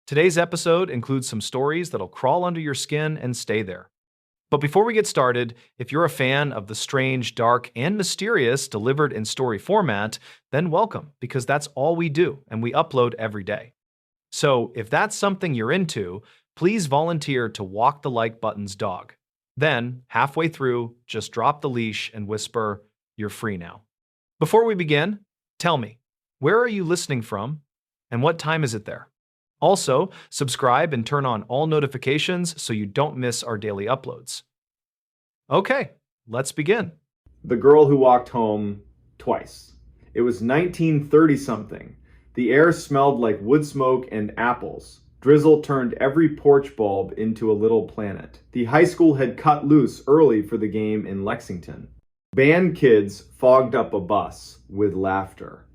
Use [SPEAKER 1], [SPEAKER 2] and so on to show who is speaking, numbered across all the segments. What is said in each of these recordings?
[SPEAKER 1] Today's episode includes some stories that'll crawl under your skin and stay there. But before we get started, if you're a fan of the strange, dark, and mysterious delivered in story format, then welcome, because that's all we do and we upload every day. So if that's something you're into, please volunteer to walk the like button's dog. Then, halfway through, just drop the leash and whisper, "You're free now." Before we begin, tell me, where are you listening from and what time is it there? Also, subscribe and turn on all notifications so you don't miss our daily uploads. Okay, let's begin.
[SPEAKER 2] The Girl Who Walked Home Twice. It was 1930-something. The air smelled like wood smoke and apples. Drizzle turned every porch bulb into a little planet. The high school had cut loose early for the game in Lexington. Band kids fogged up a bus with laughter.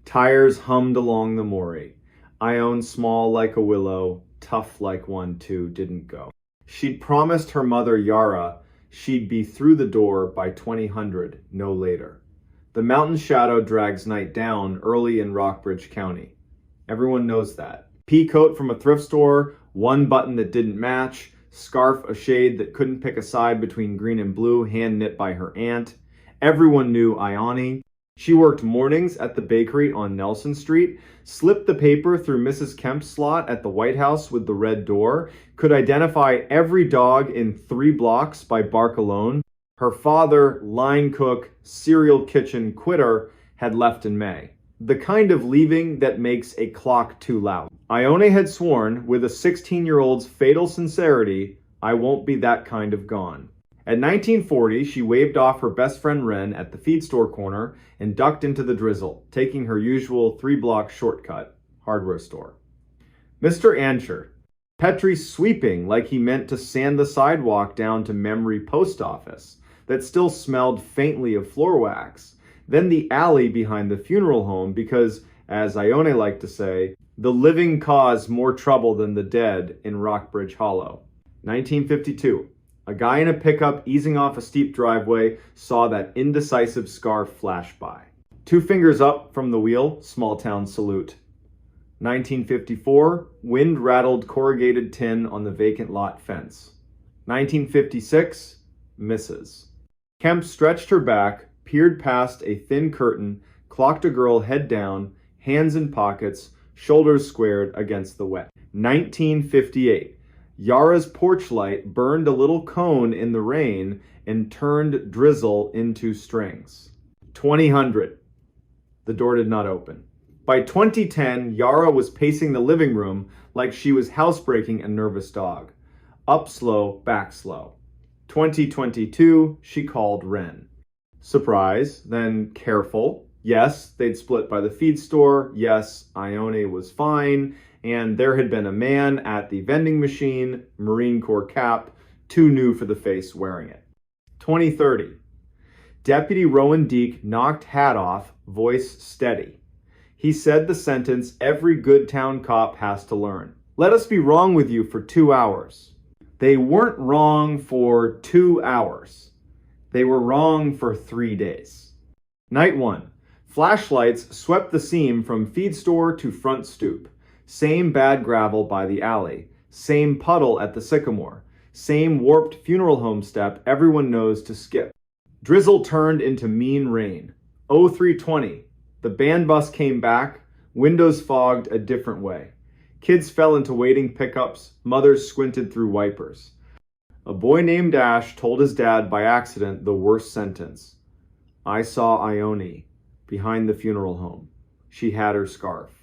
[SPEAKER 2] Tires hummed along the Maury. Ione small like a willow, tough like one too, didn't go. She'd promised her mother Yara she'd be through the door by 2000, no later. The mountain shadow drags night down early in Rockbridge County. Everyone knows that. Pea coat from a thrift store, one button that didn't match, scarf a shade that couldn't pick a side between green and blue, hand knit by her aunt. Everyone knew Ione. She worked mornings at the bakery on Nelson Street, slipped the paper through Mrs. Kemp's slot at the White House with the red door, could identify every dog in 3 blocks by bark alone. Her father, line cook, cereal kitchen quitter, had left in May. The kind of leaving that makes a clock too loud. Ione had sworn, with a 16-year-old's fatal sincerity, "I won't be that kind of gone." At 1940, she waved off her best friend Wren at the feed store corner and ducked into the drizzle, taking her usual 3-block shortcut, hardware store. Mr. Ansher, Petrie sweeping like he meant to sand the sidewalk down to Memory Post Office that still smelled faintly of floor wax, then the alley behind the funeral home because, as Ione liked to say, the living cause more trouble than the dead in Rockbridge Hollow. 1952. A guy in a pickup easing off a steep driveway saw that indecisive scarf flash by. 2 fingers up from the wheel, small town salute. 1954, wind rattled corrugated tin on the vacant lot fence. 1956, misses. Kemp stretched her back, peered past a thin curtain, clocked a girl head down, hands in pockets, shoulders squared against the wet. 1958. Yara's porch light burned a little cone in the rain and turned drizzle into strings. 2000. The door did not open. By 2010, Yara was pacing the living room like she was housebreaking a nervous dog. Up slow, back slow. 2022, she called Wren. Surprise, then careful. Yes, they'd split by the feed store. Yes, Ione was fine. And there had been a man at the vending machine, Marine Corps cap, too new for the face wearing it. 2030. Deputy Rowan Deek knocked hat off, voice steady. He said the sentence every good town cop has to learn. Let us be wrong with you for 2 hours. They weren't wrong for 2 hours. They were wrong for 3 days. Night 1. Flashlights swept the seam from feed store to front stoop. Same bad gravel by the alley, same puddle at the sycamore, same warped funeral home step everyone knows to skip. Drizzle turned into mean rain. 0320, the band bus came back, windows fogged a different way. Kids fell into waiting pickups, mothers squinted through wipers. A boy named Ash told his dad by accident the worst sentence. "I saw Ione behind the funeral home. She had her scarf."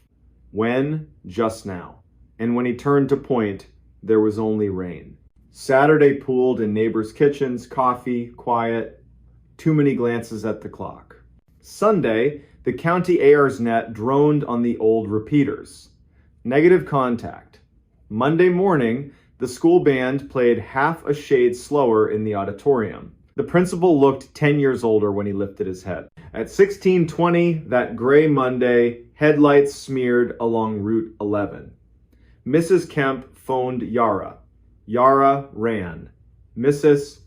[SPEAKER 2] When? Just now. And when he turned to point, there was only rain. Saturday pooled in neighbors' kitchens, coffee, quiet, too many glances at the clock. Sunday, the county AR's net droned on the old repeaters. Negative contact. Monday morning, the school band played half a shade slower in the auditorium. The principal looked 10 years older when he lifted his head. At 16:20, that gray Monday, headlights smeared along Route 11. Mrs. Kemp phoned Yara. Yara ran. Mrs.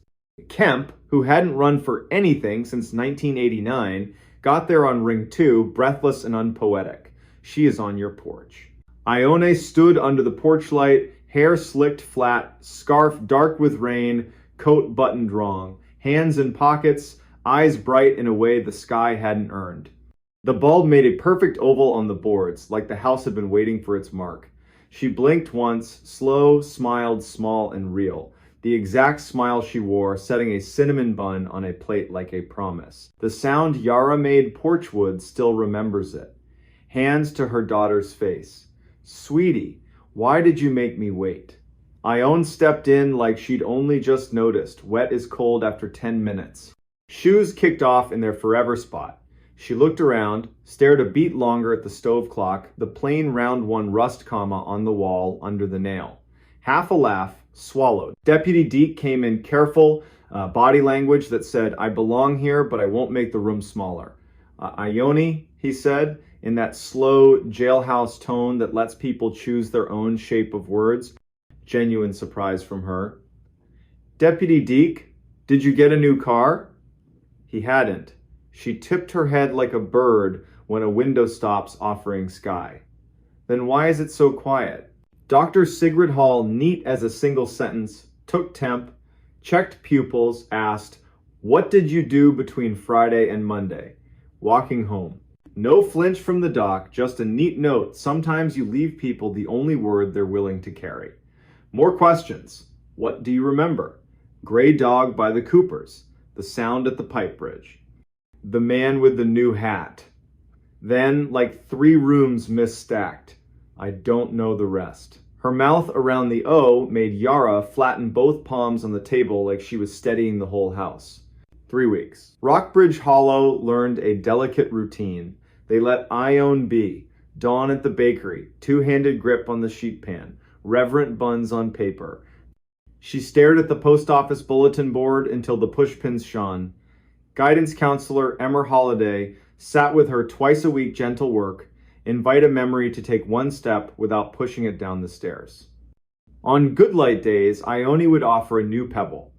[SPEAKER 2] Kemp, who hadn't run for anything since 1989, got there on ring 2, breathless and unpoetic. She is on your porch. Ione stood under the porch light, hair slicked flat, scarf dark with rain, coat buttoned wrong, hands in pockets, eyes bright in a way the sky hadn't earned. The bulb made a perfect oval on the boards, like the house had been waiting for its mark. She blinked once, slow, smiled, small and real. The exact smile she wore, setting a cinnamon bun on a plate like a promise. The sound Yara made porchwood still remembers it. Hands to her daughter's face. Sweetie, why did you make me wait? Ione stepped in like she'd only just noticed, wet as cold after 10 minutes. Shoes kicked off in their forever spot. She looked around, stared a beat longer at the stove clock, the plain round one rust comma on the wall under the nail. Half a laugh, swallowed. Deputy Deke came in careful, body language that said, I belong here, but I won't make the room smaller. Ione, he said, in that slow jailhouse tone that lets people choose their own shape of words. Genuine surprise from her. Deputy Deke, did you get a new car? He hadn't. She tipped her head like a bird when a window stops offering sky. Then why is it so quiet? Dr. Sigrid Hall, neat as a single sentence, took temp, checked pupils, asked, what did you do between Friday and Monday? Walking home. No flinch from the doc, just a neat note. Sometimes you leave people the only word they're willing to carry. More questions. What do you remember? Gray dog by the Coopers. The sound at the pipe bridge. The man with the new hat. Then, like 3 rooms misstacked. I don't know the rest. Her mouth around the O made Yara flatten both palms on the table like she was steadying the whole house. 3 weeks. Rockbridge Hollow learned a delicate routine. They let Ione be. Dawn at the bakery, 2-handed grip on the sheet pan, reverent buns on paper. She stared at the post office bulletin board until the pushpins shone. Guidance counselor Emmer Holliday sat with her twice a week gentle work, invite a memory to take one step without pushing it down the stairs. On good light days, Ione would offer a new pebble.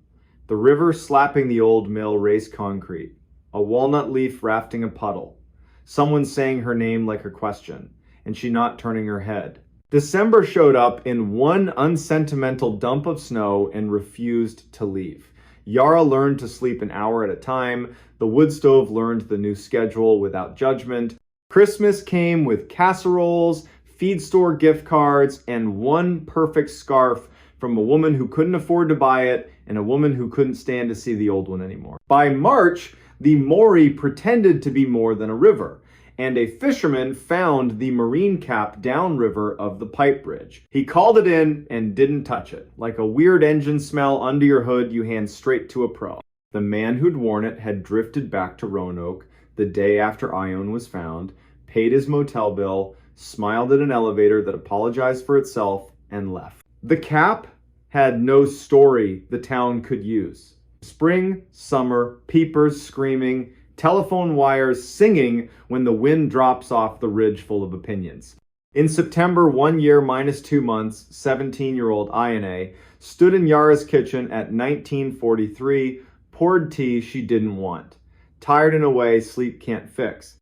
[SPEAKER 2] The river slapping the old mill race concrete. A walnut leaf rafting a puddle. Someone saying her name like a question, and she not turning her head. December showed up in one unsentimental dump of snow and refused to leave. Yara learned to sleep an hour at a time. The wood stove learned the new schedule without judgment. Christmas came with casseroles, feed store gift cards, and one perfect scarf from a woman who couldn't afford to buy it and a woman who couldn't stand to see the old one anymore. By March, the Maury pretended to be more than a river, and a fisherman found the marine cap downriver of the pipe bridge. He called it in and didn't touch it. Like a weird engine smell under your hood, you hand straight to a pro. The man who'd worn it had drifted back to Roanoke the day after Ione was found, paid his motel bill, smiled at an elevator that apologized for itself, and left. The cap had no story the town could use. Spring, summer, peepers screaming, telephone wires singing when the wind drops off the ridge full of opinions. In September, 1 year minus 2 months, 17-year-old Ione stood in Yara's kitchen at 1943, poured tea she didn't want. Tired in a way sleep can't fix.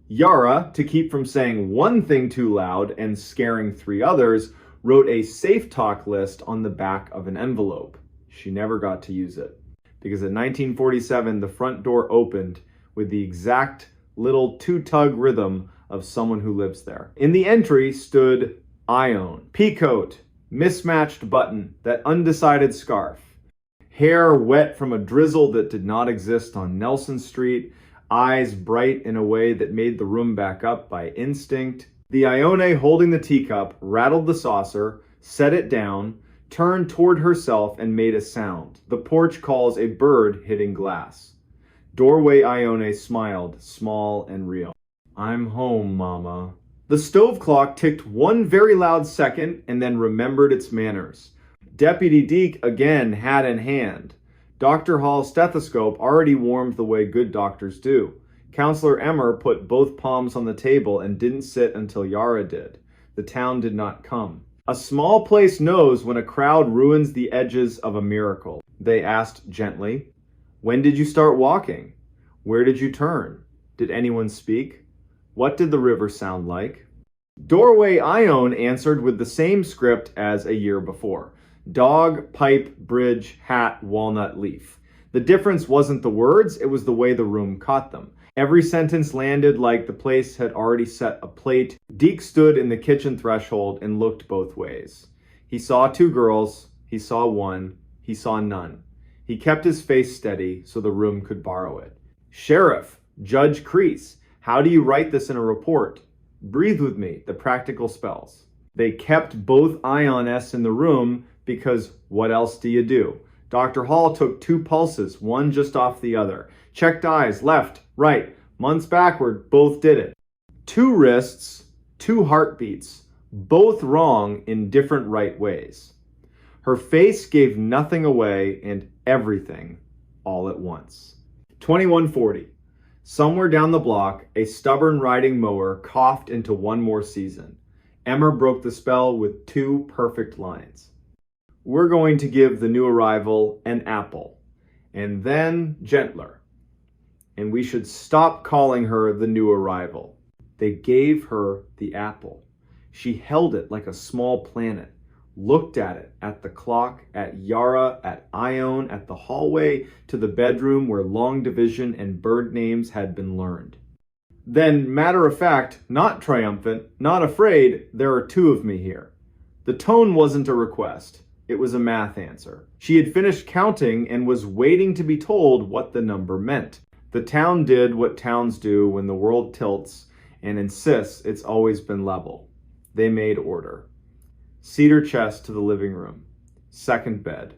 [SPEAKER 2] Yara, to keep from saying one thing too loud and scaring 3 others, wrote a safe talk list on the back of an envelope. She never got to use it, because in 1947 the front door opened with the exact little 2-tug rhythm of someone who lives there. In the entry stood Ione. Peacoat, mismatched button, that undecided scarf. Hair wet from a drizzle that did not exist on Nelson Street. Eyes bright in a way that made the room back up by instinct. The Ione holding the teacup rattled the saucer, set it down, turned toward herself and made a sound. The porch calls a bird hitting glass. Doorway Ione smiled, small and real. I'm home, Mama. The stove clock ticked one very loud second and then remembered its manners. Deputy Deke again hat in hand. Dr. Hall's stethoscope already warmed the way good doctors do. Counselor Emmer put both palms on the table and didn't sit until Yara did. The town did not come. A small place knows when a crowd ruins the edges of a miracle. They asked gently, when did you start walking? Where did you turn? Did anyone speak? What did the river sound like? Doorway Ione answered with the same script as a year before. Dog, pipe, bridge, hat, walnut, leaf. The difference wasn't the words, it was the way the room caught them. Every sentence landed like the place had already set a plate. Deke stood in the kitchen threshold and looked both ways. He saw two girls, he saw one, he saw none. He kept his face steady so the room could borrow it. Sheriff, Judge Crease, how do you write this in a report? Breathe with me, the practical spells. They kept both Ionesses in the room because what else do you do? Dr. Hall took two pulses, one just off the other. Checked eyes, left, right, months backward, both did it. Two wrists, two heartbeats, both wrong in different right ways. Her face gave nothing away and everything all at once. 2140. Somewhere down the block, a stubborn riding mower coughed into one more season. Emmer broke the spell with two perfect lines. We're going to give the new arrival an apple, and then gentler. And we should stop calling her the new arrival. They gave her the apple. She held it like a small planet, looked at it, at the clock, at Yara, at Ione, at the hallway, to the bedroom where long division and bird names had been learned. Then, matter of fact, not triumphant, not afraid, there are two of me here. The tone wasn't a request. It was a math answer. She had finished counting and was waiting to be told what the number meant. The town did what towns do when the world tilts and insists it's always been level. They made order. Cedar chest to the living room. Second bed.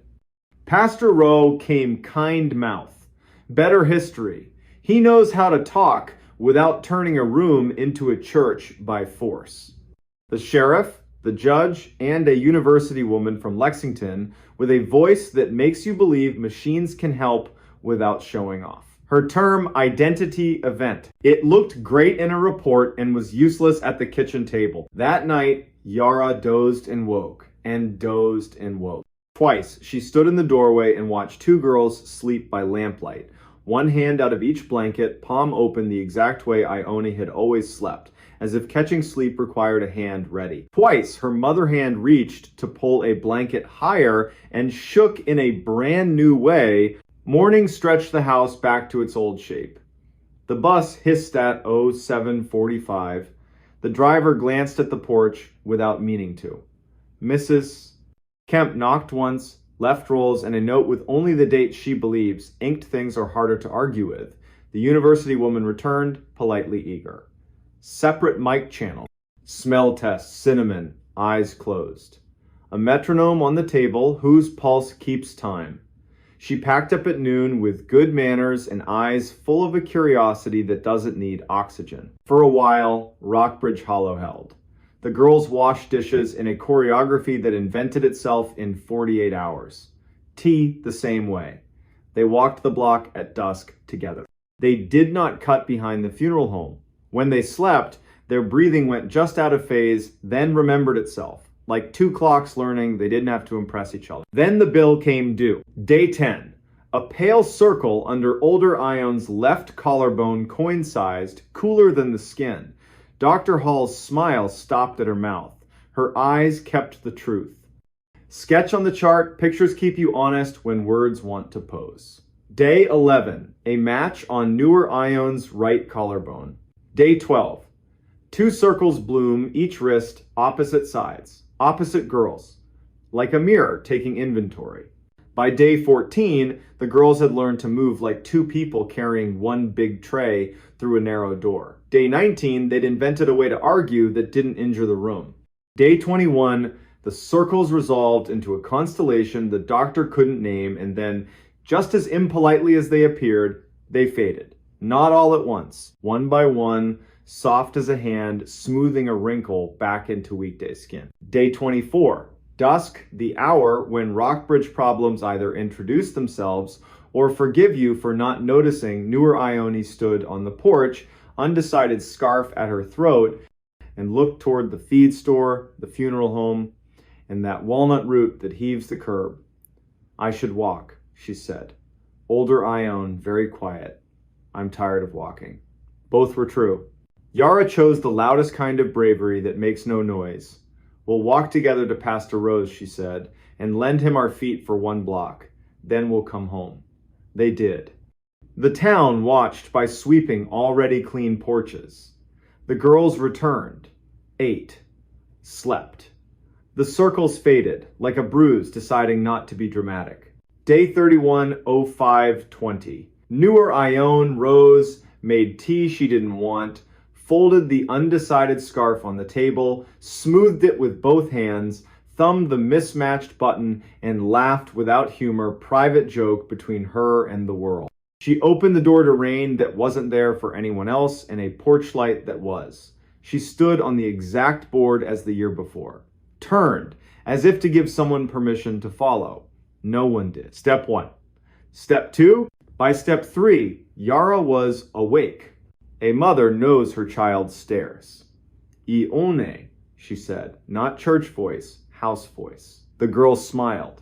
[SPEAKER 2] Pastor Rowe came kind mouth. Better history. He knows how to talk without turning a room into a church by force. The sheriff, the judge, and a university woman from Lexington with a voice that makes you believe machines can help without showing off. Her term, identity event. It looked great in a report and was useless at the kitchen table. That night, Yara dozed and woke, and dozed and woke. Twice, she stood in the doorway and watched two girls sleep by lamplight. One hand out of each blanket, palm open the exact way Ione had always slept, as if catching sleep required a hand ready. Twice, her mother hand reached to pull a blanket higher and shook in a brand new way. Morning stretched the house back to its old shape. The bus hissed at 07:45. The driver glanced at the porch without meaning to. Mrs. Kemp knocked once, left rolls, and a note with only the date she believes. Inked things are harder to argue with. The university woman returned, politely eager. Separate mic channel. Smell test, cinnamon, eyes closed. A metronome on the table, whose pulse keeps time. She packed up at noon with good manners and eyes full of a curiosity that doesn't need oxygen. For a while, Rockbridge Hollow held. The girls washed dishes in a choreography that invented itself in 48 hours. Tea the same way. They walked the block at dusk together. They did not cut behind the funeral home. When they slept, their breathing went just out of phase, then remembered itself. Like two clocks learning, they didn't have to impress each other. Then the bill came due. Day 10. A pale circle under older Ione's left collarbone, coin-sized, cooler than the skin. Dr. Hall's smile stopped at her mouth. Her eyes kept the truth. Sketch on the chart, pictures keep you honest when words want to pose. Day 11. A match on newer Ione's right collarbone. Day 12. Two circles bloom, each wrist, opposite sides. Opposite girls, like a mirror taking inventory. By day 14, the girls had learned to move like two people carrying one big tray through a narrow door. Day 19, they'd invented a way to argue that didn't injure the room. Day 21, the circles resolved into a constellation the doctor couldn't name, and then, just as impolitely as they appeared, they faded. Not all at once, one by one, soft as a hand, smoothing a wrinkle back into weekday skin. Day 24. Dusk, the hour when Rockbridge problems either introduce themselves or forgive you for not noticing newer Ione stood on the porch, undecided scarf at her throat, and looked toward the feed store, the funeral home, and that walnut root that heaves the curb. I should walk, she said. Older Ione, very quiet. I'm tired of walking. Both were true. Yara chose the loudest kind of bravery that makes no noise. We'll walk together to Pastor Rose, she said, and lend him our feet for 1 block. Then we'll come home. They did. The town watched by sweeping already clean porches. The girls returned, ate, slept. The circles faded, like a bruise deciding not to be dramatic. Day 31:05:20. Newer Ione rose, made tea she didn't want, folded the undecided scarf on the table, smoothed it with both hands, thumbed the mismatched button, and laughed without humor private joke between her and the world. She opened the door to rain that wasn't there for anyone else and a porch light that was. She stood on the exact board as the year before. Turned, as if to give someone permission to follow. No one did. Step 1. Step 2. By step 3, Yara was awake. A mother knows her child's stares. Ione, she said, not church voice, house voice. The girl smiled.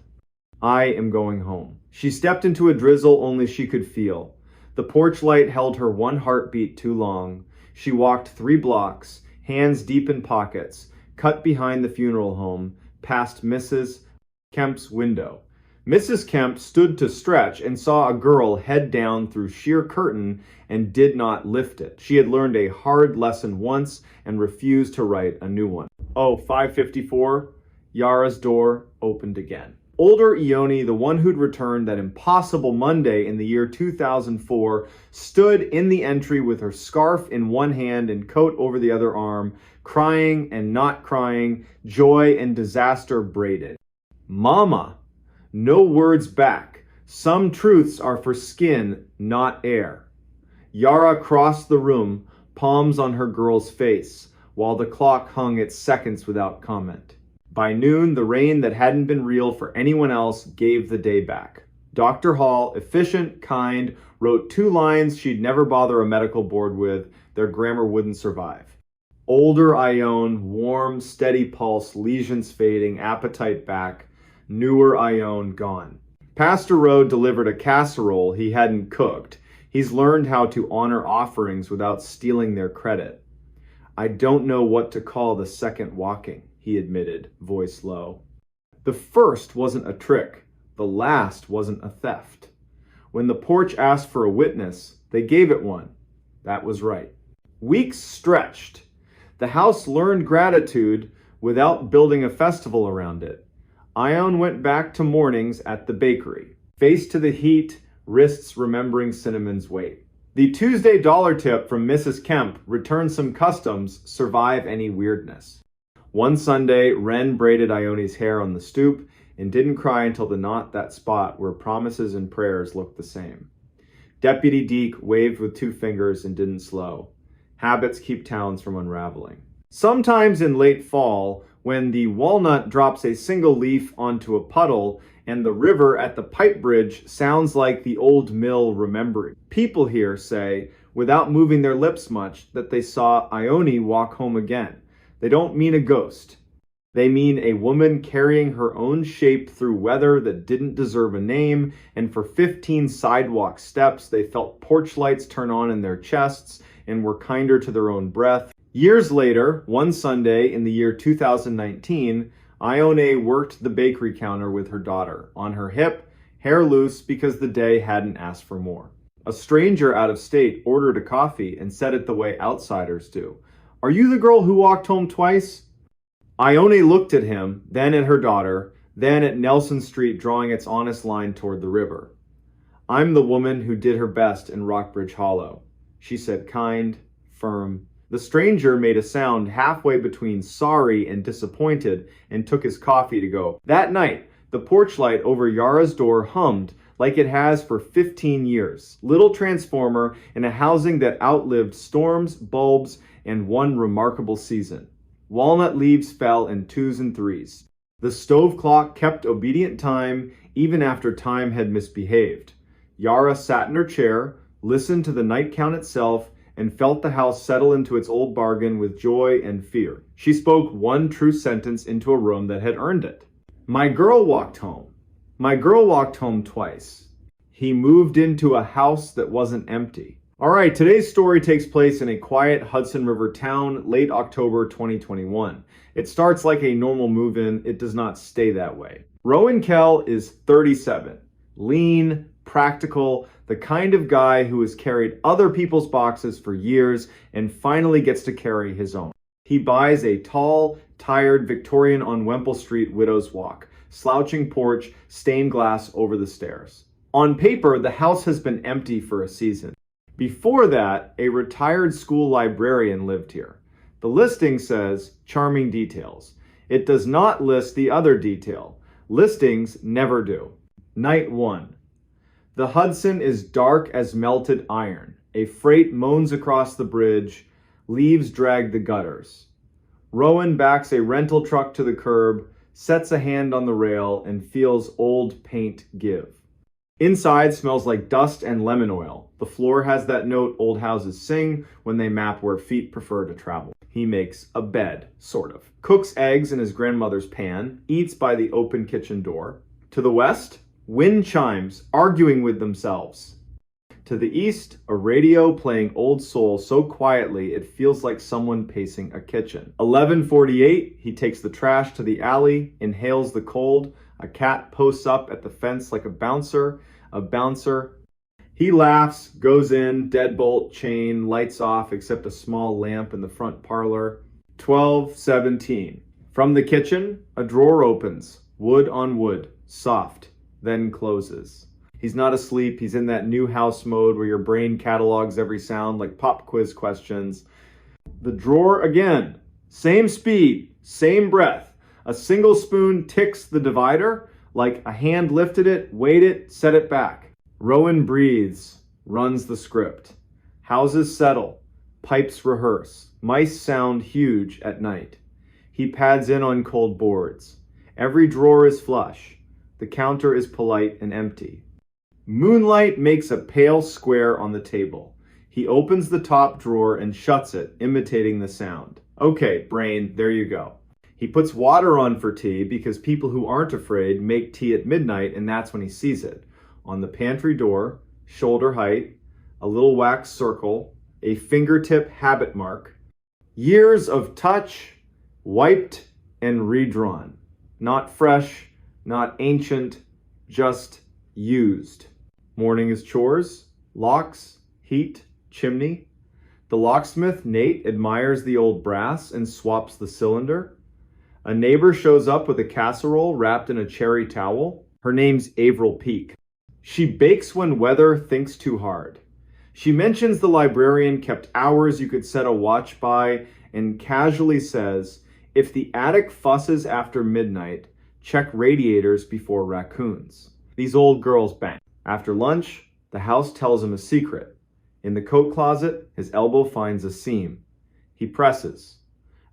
[SPEAKER 2] I am going home. She stepped into a drizzle only she could feel. The porch light held her 1 heartbeat too long. She walked 3 blocks, hands deep in pockets, cut behind the funeral home, past Mrs. Kemp's window. Mrs. Kemp stood to stretch and saw a girl head down through sheer curtain and did not lift it. She had learned a hard lesson once and refused to write a new one. 5:54, Yara's door opened again. Older Ione, the one who'd returned that impossible Monday in the year 2004, stood in the entry with her scarf in one hand and coat over the other arm, crying and not crying, joy and disaster braided. Mama! No words back. Some truths are for skin, not air. Yara crossed the room, palms on her girl's face, while the clock hung its seconds without comment. By noon, the rain that hadn't been real for anyone else gave the day back. Dr. Hall, efficient, kind, wrote 2 lines she'd never bother a medical board with. Their grammar wouldn't survive. Older Ione, warm, steady pulse, lesions fading, appetite back. Newer Ione gone. Pastor Rowe delivered a casserole he hadn't cooked. He's learned how to honor offerings without stealing their credit. I don't know what to call the second walking, he admitted, voice low. The first wasn't a trick. The last wasn't a theft. When the porch asked for a witness, they gave it one. That was right. Weeks stretched. The house learned gratitude without building a festival around it. Ione went back to mornings at the bakery, face to the heat, wrists remembering cinnamon's weight. The Tuesday dollar tip from Mrs. Kemp, return some customs, survive any weirdness. One Sunday, Wren braided Ione's hair on the stoop and didn't cry until the knot that spot where promises and prayers looked the same. Deputy Deke waved with 2 fingers and didn't slow. Habits keep towns from unraveling. Sometimes in late fall, when the walnut drops a single leaf onto a puddle and the river at the pipe bridge sounds like the old mill remembering. People here say, without moving their lips much, that they saw Ione walk home again. They don't mean a ghost. They mean a woman carrying her own shape through weather that didn't deserve a name, and for 15 sidewalk steps they felt porch lights turn on in their chests and were kinder to their own breath. Years later, one Sunday in the year 2019, Ione worked the bakery counter with her daughter, on her hip, hair loose because the day hadn't asked for more. A stranger out of state ordered a coffee and said it the way outsiders do. Are you the girl who walked home twice? Ione looked at him, then at her daughter, then at Nelson Street drawing its honest line toward the river. I'm the woman who did her best in Rockbridge Hollow, she said, kind, firm. The stranger made a sound halfway between sorry and disappointed and took his coffee to go. That night, the porch light over Yara's door hummed like it has for 15 years. Little transformer in a housing that outlived storms, bulbs, and one remarkable season. Walnut leaves fell in 2s and 3s. The stove clock kept obedient time even after time had misbehaved. Yara sat in her chair, listened to the night count itself, and felt the house settle into its old bargain with joy and fear. She spoke one true sentence into a room that had earned it. My girl walked home. My girl walked home twice. He moved into a house that wasn't empty. All right, today's story takes place in a quiet Hudson River town, late October 2021. It starts like a normal move-in. It does not stay that way. Rowan Kell is 37, lean, practical, the kind of guy who has carried other people's boxes for years and finally gets to carry his own. He buys a tall, tired Victorian on Wemple Street Widow's Walk, slouching porch, stained glass over the stairs. On paper, the house has been empty for a season. Before that, a retired school librarian lived here. The listing says charming details. It does not list the other detail. Listings never do. Night 1. The Hudson is dark as melted iron. A freight moans across the bridge. Leaves drag the gutters. Rowan backs a rental truck to the curb, sets a hand on the rail, and feels old paint give. Inside smells like dust and lemon oil. The floor has that note old houses sing when they map where feet prefer to travel. He makes a bed, sort of. Cooks eggs in his grandmother's pan, eats by the open kitchen door. To the west, wind chimes, arguing with themselves. To the east, a radio playing Old Soul so quietly it feels like someone pacing a kitchen. 11:48, he takes the trash to the alley, inhales the cold. A cat posts up at the fence like a bouncer. He laughs, goes in, deadbolt, chain, lights off except a small lamp in the front parlor. 12:17. From the kitchen, a drawer opens, wood on wood, soft, then closes. He's not asleep, he's in that new house mode where your brain catalogs every sound like pop quiz questions. The drawer again, same speed, same breath. A single spoon ticks the divider, like a hand lifted it, weighed it, set it back. Rowan breathes, runs the script. Houses settle, pipes rehearse, mice sound huge at night. He pads in on cold boards. Every drawer is flush. The counter is polite and empty. Moonlight makes a pale square on the table. He opens the top drawer and shuts it, imitating the sound. Okay, brain, there you go. He puts water on for tea because people who aren't afraid make tea at midnight, and that's when he sees it. On the pantry door, shoulder height, a little wax circle, a fingertip habit mark. Years of touch, wiped and redrawn. Not fresh, not ancient, just used. Morning is chores, locks, heat, chimney. The locksmith, Nate, admires the old brass and swaps the cylinder. A neighbor shows up with a casserole wrapped in a cherry towel. Her name's Avril Peak. She bakes when weather thinks too hard. She mentions the librarian kept hours you could set a watch by and casually says, if the attic fusses after midnight, check radiators before raccoons. These old girls bang. After lunch, the house tells him a secret. In the coat closet, his elbow finds a seam. He presses.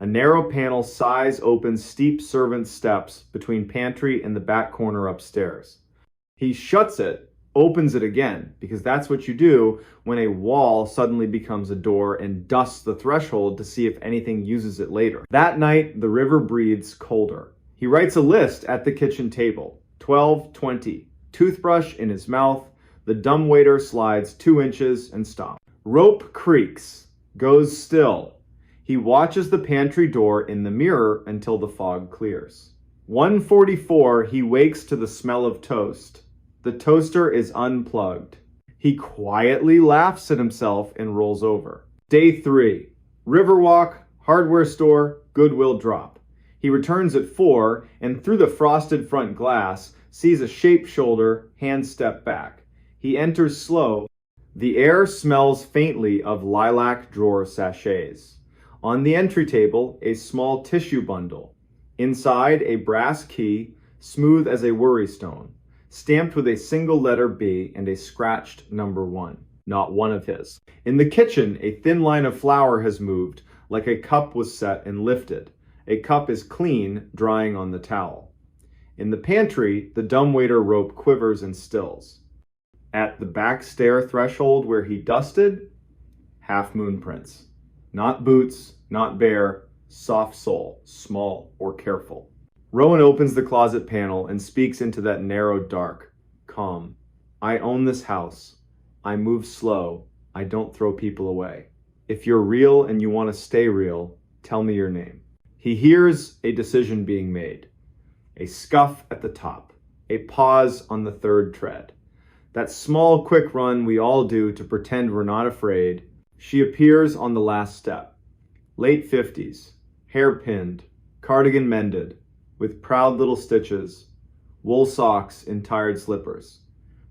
[SPEAKER 2] A narrow panel sighs open steep servant steps between pantry and the back corner upstairs. He shuts it, opens it again, because that's what you do when a wall suddenly becomes a door, and dusts the threshold to see if anything uses it later. That night, the river breathes colder. He writes a list at the kitchen table. 12:20. Toothbrush in his mouth. The dumbwaiter slides 2 inches and stops. Rope creaks, goes still. He watches the pantry door in the mirror until the fog clears. 1:44, he wakes to the smell of toast. The toaster is unplugged. He quietly laughs at himself and rolls over. Day 3. Riverwalk, hardware store, Goodwill drop. He returns at 4 and through the frosted front glass sees a shaped shoulder, hand step back. He enters slow. The air smells faintly of lilac drawer sachets. On the entry table, a small tissue bundle. Inside, a brass key, smooth as a worry stone, stamped with a single letter B and a scratched number 1. Not one of his. In the kitchen, a thin line of flour has moved, like a cup was set and lifted. A cup is clean, drying on the towel. In the pantry, the dumbwaiter rope quivers and stills. At the back stair threshold where he dusted, half-moon prints. Not boots, not bare, soft sole, small or careful. Rowan opens the closet panel and speaks into that narrow dark, calm. I own this house. I move slow. I don't throw people away. If you're real and you want to stay real, tell me your name. He hears a decision being made. A scuff at the top. A pause on the third tread. That small, quick run we all do to pretend we're not afraid. She appears on the last step. Late 50s, hair pinned, cardigan mended, with proud little stitches, wool socks in tired slippers.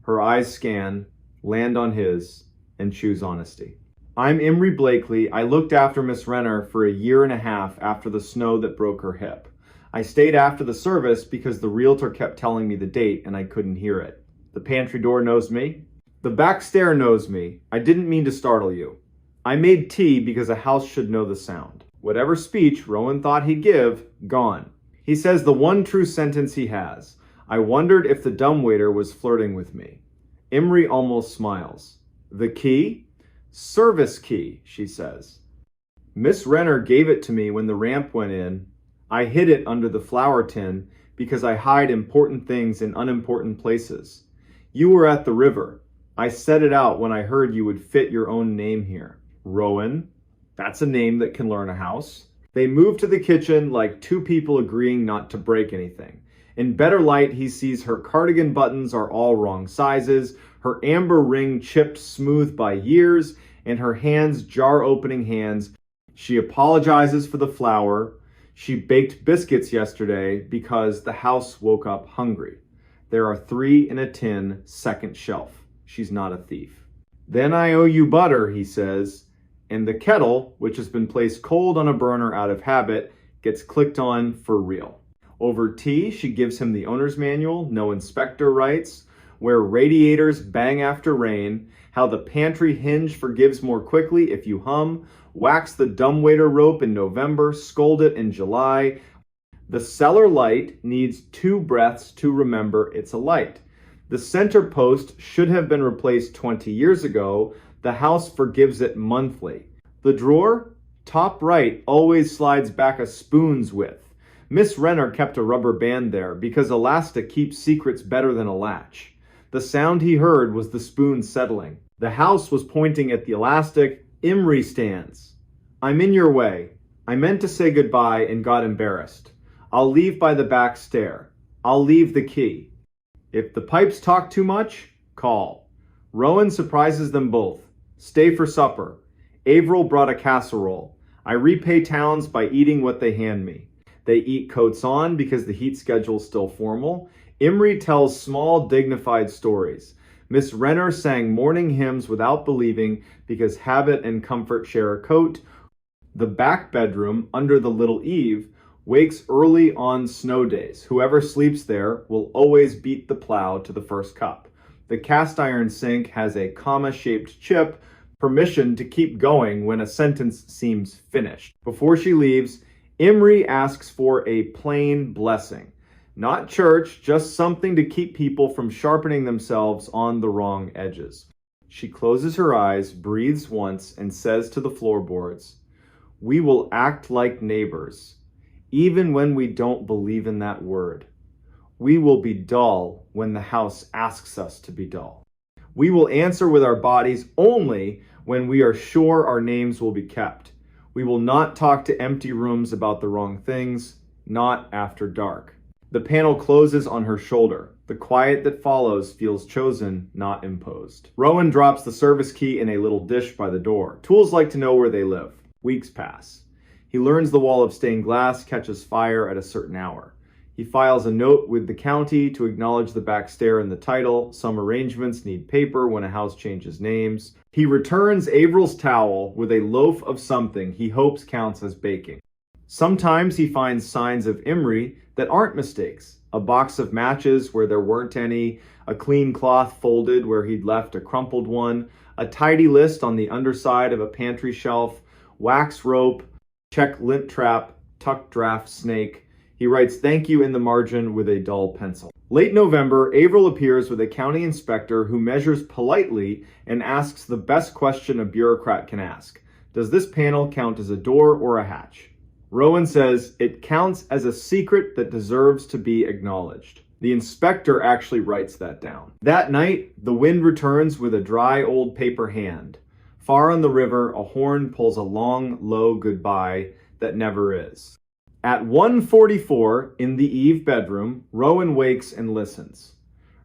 [SPEAKER 2] Her eyes scan, land on his, and choose honesty. I'm Imre Blakely. I looked after Miss Renner for a year and a half after the snow that broke her hip. I stayed after the service because the realtor kept telling me the date and I couldn't hear it. The pantry door knows me. The back stair knows me. I didn't mean to startle you. I made tea because a house should know the sound. Whatever speech Rowan thought he'd give, gone. He says the one true sentence he has. I wondered if the dumbwaiter was flirting with me. Imre almost smiles. The key? Service key, she says. Miss Renner gave it to me when the ramp went in. I hid it under the flour tin because I hide important things in unimportant places. You were at the river. I set it out when I heard you would fit your own name here. Rowan. That's a name that can learn a house. They move to the kitchen like two people agreeing not to break anything. In better light, he sees her cardigan buttons are all wrong sizes, her amber ring chipped smooth by years, and her hands jar-opening hands. She apologizes for the flour. She baked biscuits yesterday because the house woke up hungry. There are 3 in a tin, second shelf. She's not a thief. Then I owe you butter, he says, and the kettle, which has been placed cold on a burner out of habit, gets clicked on for real. Over tea, she gives him the owner's manual, no inspector rights, where radiators bang after rain, how the pantry hinge forgives more quickly if you hum, wax the dumbwaiter rope in November, scold it in July. The cellar light needs 2 breaths to remember it's a light. The center post should have been replaced 20 years ago. The house forgives it monthly. The drawer, top right, always slides back a spoon's width. Miss Renner kept a rubber band there because elastic keeps secrets better than a latch. The sound he heard was the spoon settling. The house was pointing at the elastic. Imre stands. I'm in your way. I meant to say goodbye and got embarrassed. I'll leave by the back stair. I'll leave the key. If the pipes talk too much, call. Rowan surprises them both. Stay for supper. Averill brought a casserole. I repay towns by eating what they hand me. They eat coats on because the heat schedule's still formal. Imre tells small, dignified stories. Miss Renner sang morning hymns without believing because habit and comfort share a coat. The back bedroom, under the little eave, wakes early on snow days. Whoever sleeps there will always beat the plow to the first cup. The cast iron sink has a comma-shaped chip, permission to keep going when a sentence seems finished. Before she leaves, Imre asks for a plain blessing. Not church, just something to keep people from sharpening themselves on the wrong edges. She closes her eyes, breathes once, and says to the floorboards, "We will act like neighbors, even when we don't believe in that word. We will be dull when the house asks us to be dull. We will answer with our bodies only when we are sure our names will be kept. We will not talk to empty rooms about the wrong things, not after dark." The panel closes on her shoulder. The quiet that follows feels chosen, not imposed. Rowan drops the service key in a little dish by the door. Tools like to know where they live. Weeks pass. He learns the wall of stained glass catches fire at a certain hour. He files a note with the county to acknowledge the back stair and the title. Some arrangements need paper when a house changes names. He returns Averill's towel with a loaf of something he hopes counts as baking. Sometimes he finds signs of Imre that aren't mistakes. A box of matches where there weren't any, a clean cloth folded where he'd left a crumpled one, a tidy list on the underside of a pantry shelf, wax rope, check lint trap, tuck draft snake. He writes thank you in the margin with a dull pencil. Late November, Averill appears with a county inspector who measures politely and asks the best question a bureaucrat can ask. Does this panel count as a door or a hatch? Rowan says it counts as a secret that deserves to be acknowledged. The inspector actually writes that down. That night, the wind returns with a dry old paper hand. Far on the river, a horn pulls a long, low goodbye that never is. At 1:44 in the Eve bedroom, Rowan wakes and listens.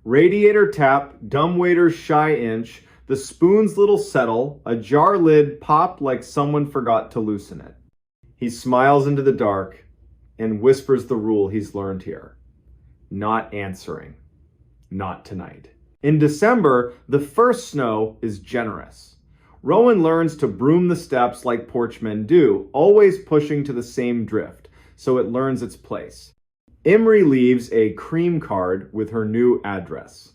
[SPEAKER 2] Radiator tap, dumbwaiter's shy inch, the spoon's little settle, a jar lid pop like someone forgot to loosen it. He smiles into the dark and whispers the rule he's learned here. Not answering. Not tonight. In December, the first snow is generous. Rowan learns to broom the steps like porchmen do, always pushing to the same drift, so it learns its place. Imri leaves a cream card with her new address.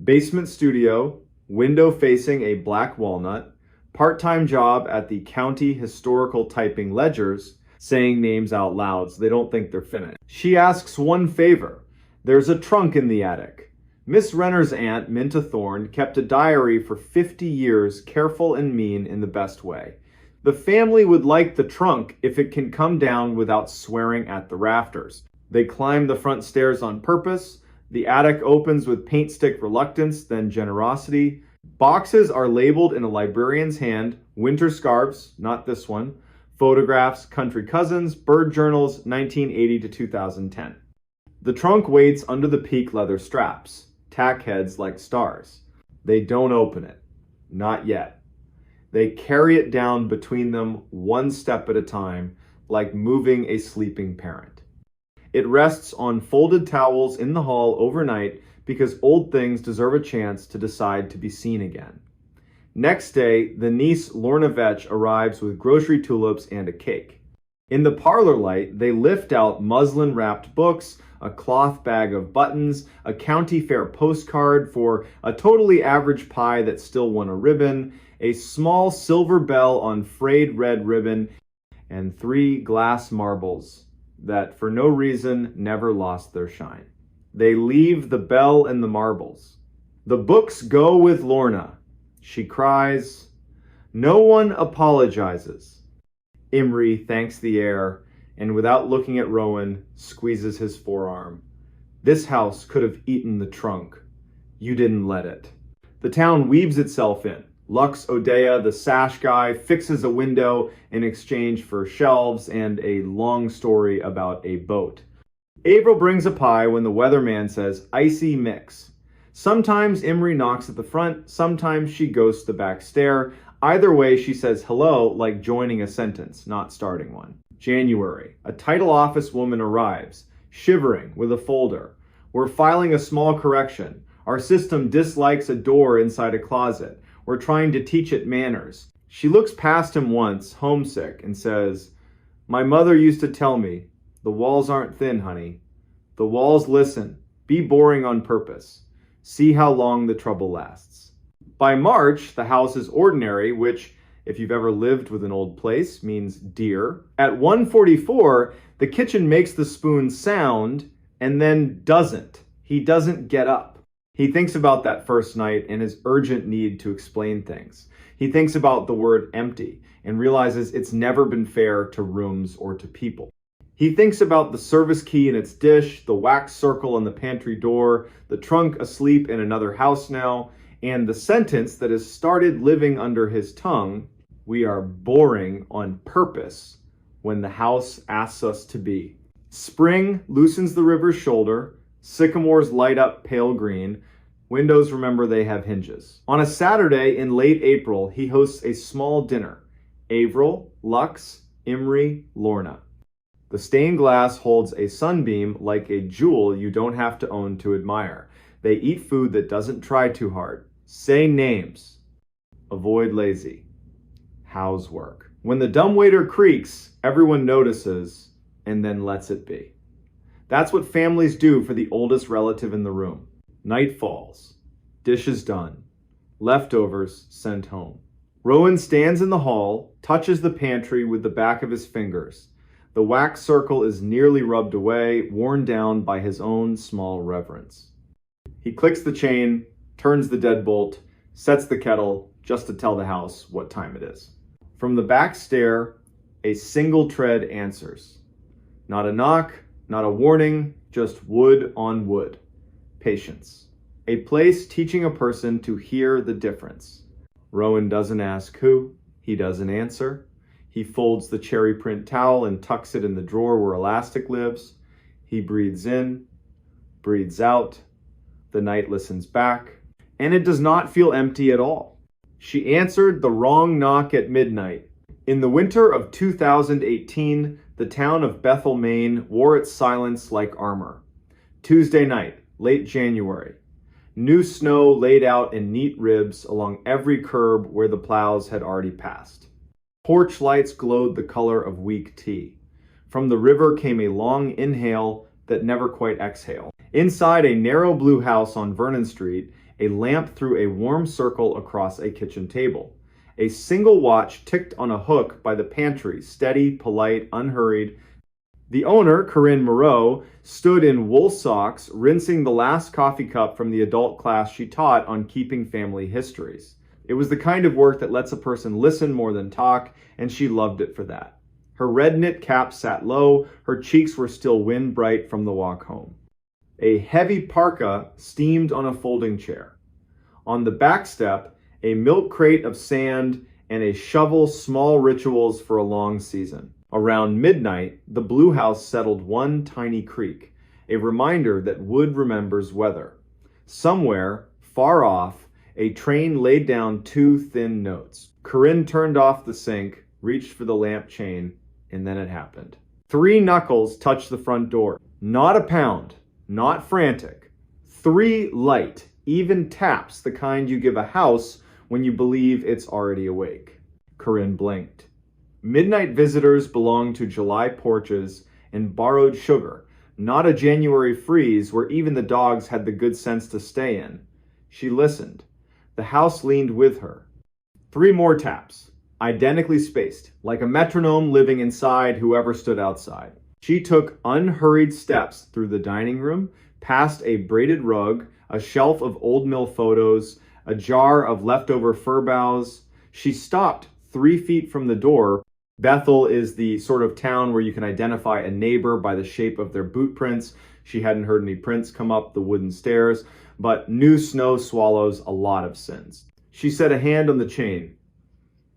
[SPEAKER 2] Basement studio, window facing a black walnut, part-time job at the county historical typing ledgers, saying names out loud so they don't think they're finished. She asks one favor. There's a trunk in the attic. Miss Renner's aunt, Minta Thorne, kept a diary for 50 years, careful and mean in the best way. The family would like the trunk if it can come down without swearing at the rafters. They climb the front stairs on purpose. The attic opens with paint stick reluctance, then generosity. Boxes are labeled in a librarian's hand, winter scarves, not this one, photographs, country cousins, bird journals, 1980 to 2010. The trunk waits under the peak leather straps, tack heads like stars. They don't open it. Not yet. They carry it down between them one step at a time, like moving a sleeping parent. It rests on folded towels in the hall overnight because old things deserve a chance to decide to be seen again. Next day, the niece Lorna Vetch arrives with grocery tulips and a cake. In the parlor light, they lift out muslin-wrapped books, a cloth bag of buttons, a county fair postcard for a totally average pie that still won a ribbon, a small silver bell on frayed red ribbon, and 3 glass marbles that for no reason never lost their shine. They leave the bell and the marbles. The books go with Lorna. She cries. No one apologizes. Imri thanks the air and without looking at Rowan, squeezes his forearm. This house could have eaten the trunk. You didn't let it. The town weaves itself in. Lux Odea, the sash guy, fixes a window in exchange for shelves and a long story about a boat. Avril brings a pie when the weatherman says icy mix. Sometimes Imri knocks at the front, sometimes she ghosts the back stair. Either way, she says hello like joining a sentence, not starting one. January. A title office woman arrives, shivering with a folder. We're filing a small correction. Our system dislikes a door inside a closet. We're trying to teach it manners. She looks past him once, homesick, and says, My mother used to tell me, the walls aren't thin, honey. The walls listen. Be boring on purpose. See how long the trouble lasts. By March, the house is ordinary, which, if you've ever lived with an old place, means dear. At 1:44, the kitchen makes the spoon sound and then doesn't. He doesn't get up. He thinks about that first night and his urgent need to explain things. He thinks about the word empty and realizes it's never been fair to rooms or to people. He thinks about the service key in its dish, the wax circle on the pantry door, the trunk asleep in another house now, and the sentence that has started living under his tongue, we are boring on purpose when the house asks us to be. Spring loosens the river's shoulder, sycamores light up pale green, windows remember they have hinges. On a Saturday in late April, he hosts a small dinner. Avril, Lux, Imri, Lorna. The stained glass holds a sunbeam like a jewel you don't have to own to admire. They eat food that doesn't try too hard. Say names. Avoid lazy. How's work? When the dumbwaiter creaks, everyone notices and then lets it be. That's what families do for the oldest relative in the room. Night falls. Dishes done. Leftovers sent home. Rowan stands in the hall, touches the pantry with the back of his fingers. The wax circle is nearly rubbed away, worn down by his own small reverence. He clicks the chain, turns the deadbolt, sets the kettle just to tell the house what time it is. From the back stair, a single tread answers. Not a knock, not a warning, just wood on wood. Patience. A place teaching a person to hear the difference. Rowan doesn't ask who. He doesn't answer. He folds the cherry print towel and tucks it in the drawer where elastic lives. He breathes in, breathes out. The night listens back, and it does not feel empty at all. She answered the wrong knock at midnight. In the winter of 2018, the town of Bethel, Maine wore its silence like armor. Tuesday night, late January. New snow laid out in neat ribs along every curb where the plows had already passed. Porch lights glowed the color of weak tea. From the river came a long inhale that never quite exhaled. Inside a narrow blue house on Vernon Street, a lamp threw a warm circle across a kitchen table. A single watch ticked on a hook by the pantry, steady, polite, unhurried. The owner, Corinne Moreau, stood in wool socks, rinsing the last coffee cup from the adult class she taught on keeping family histories. It was the kind of work that lets a person listen more than talk, and she loved it for that. Her red knit cap sat low, her cheeks were still wind bright from the walk home. A heavy parka steamed on a folding chair. On the back step, a milk crate of sand and a shovel, small rituals for a long season. Around midnight, the blue house settled one tiny creak, a reminder that wood remembers weather. Somewhere, far off, a train laid down two thin notes. Corinne turned off the sink, reached for the lamp chain, and then it happened. 3 knuckles touched the front door. Not a pound, not frantic. 3 light, even taps, the kind you give a house when you believe it's already awake. Corinne blinked. Midnight visitors belonged to July porches and borrowed sugar, not a January freeze where even the dogs had the good sense to stay in. She listened. The house leaned with her. 3 more taps, identically spaced, like a metronome living inside whoever stood outside. She took unhurried steps through the dining room, past a braided rug, a shelf of old mill photos, a jar of leftover fir boughs. She stopped 3 feet from the door. Bethel is the sort of town where you can identify a neighbor by the shape of their boot prints. She hadn't heard any prints come up the wooden stairs, but new snow swallows a lot of sins. She set a hand on the chain.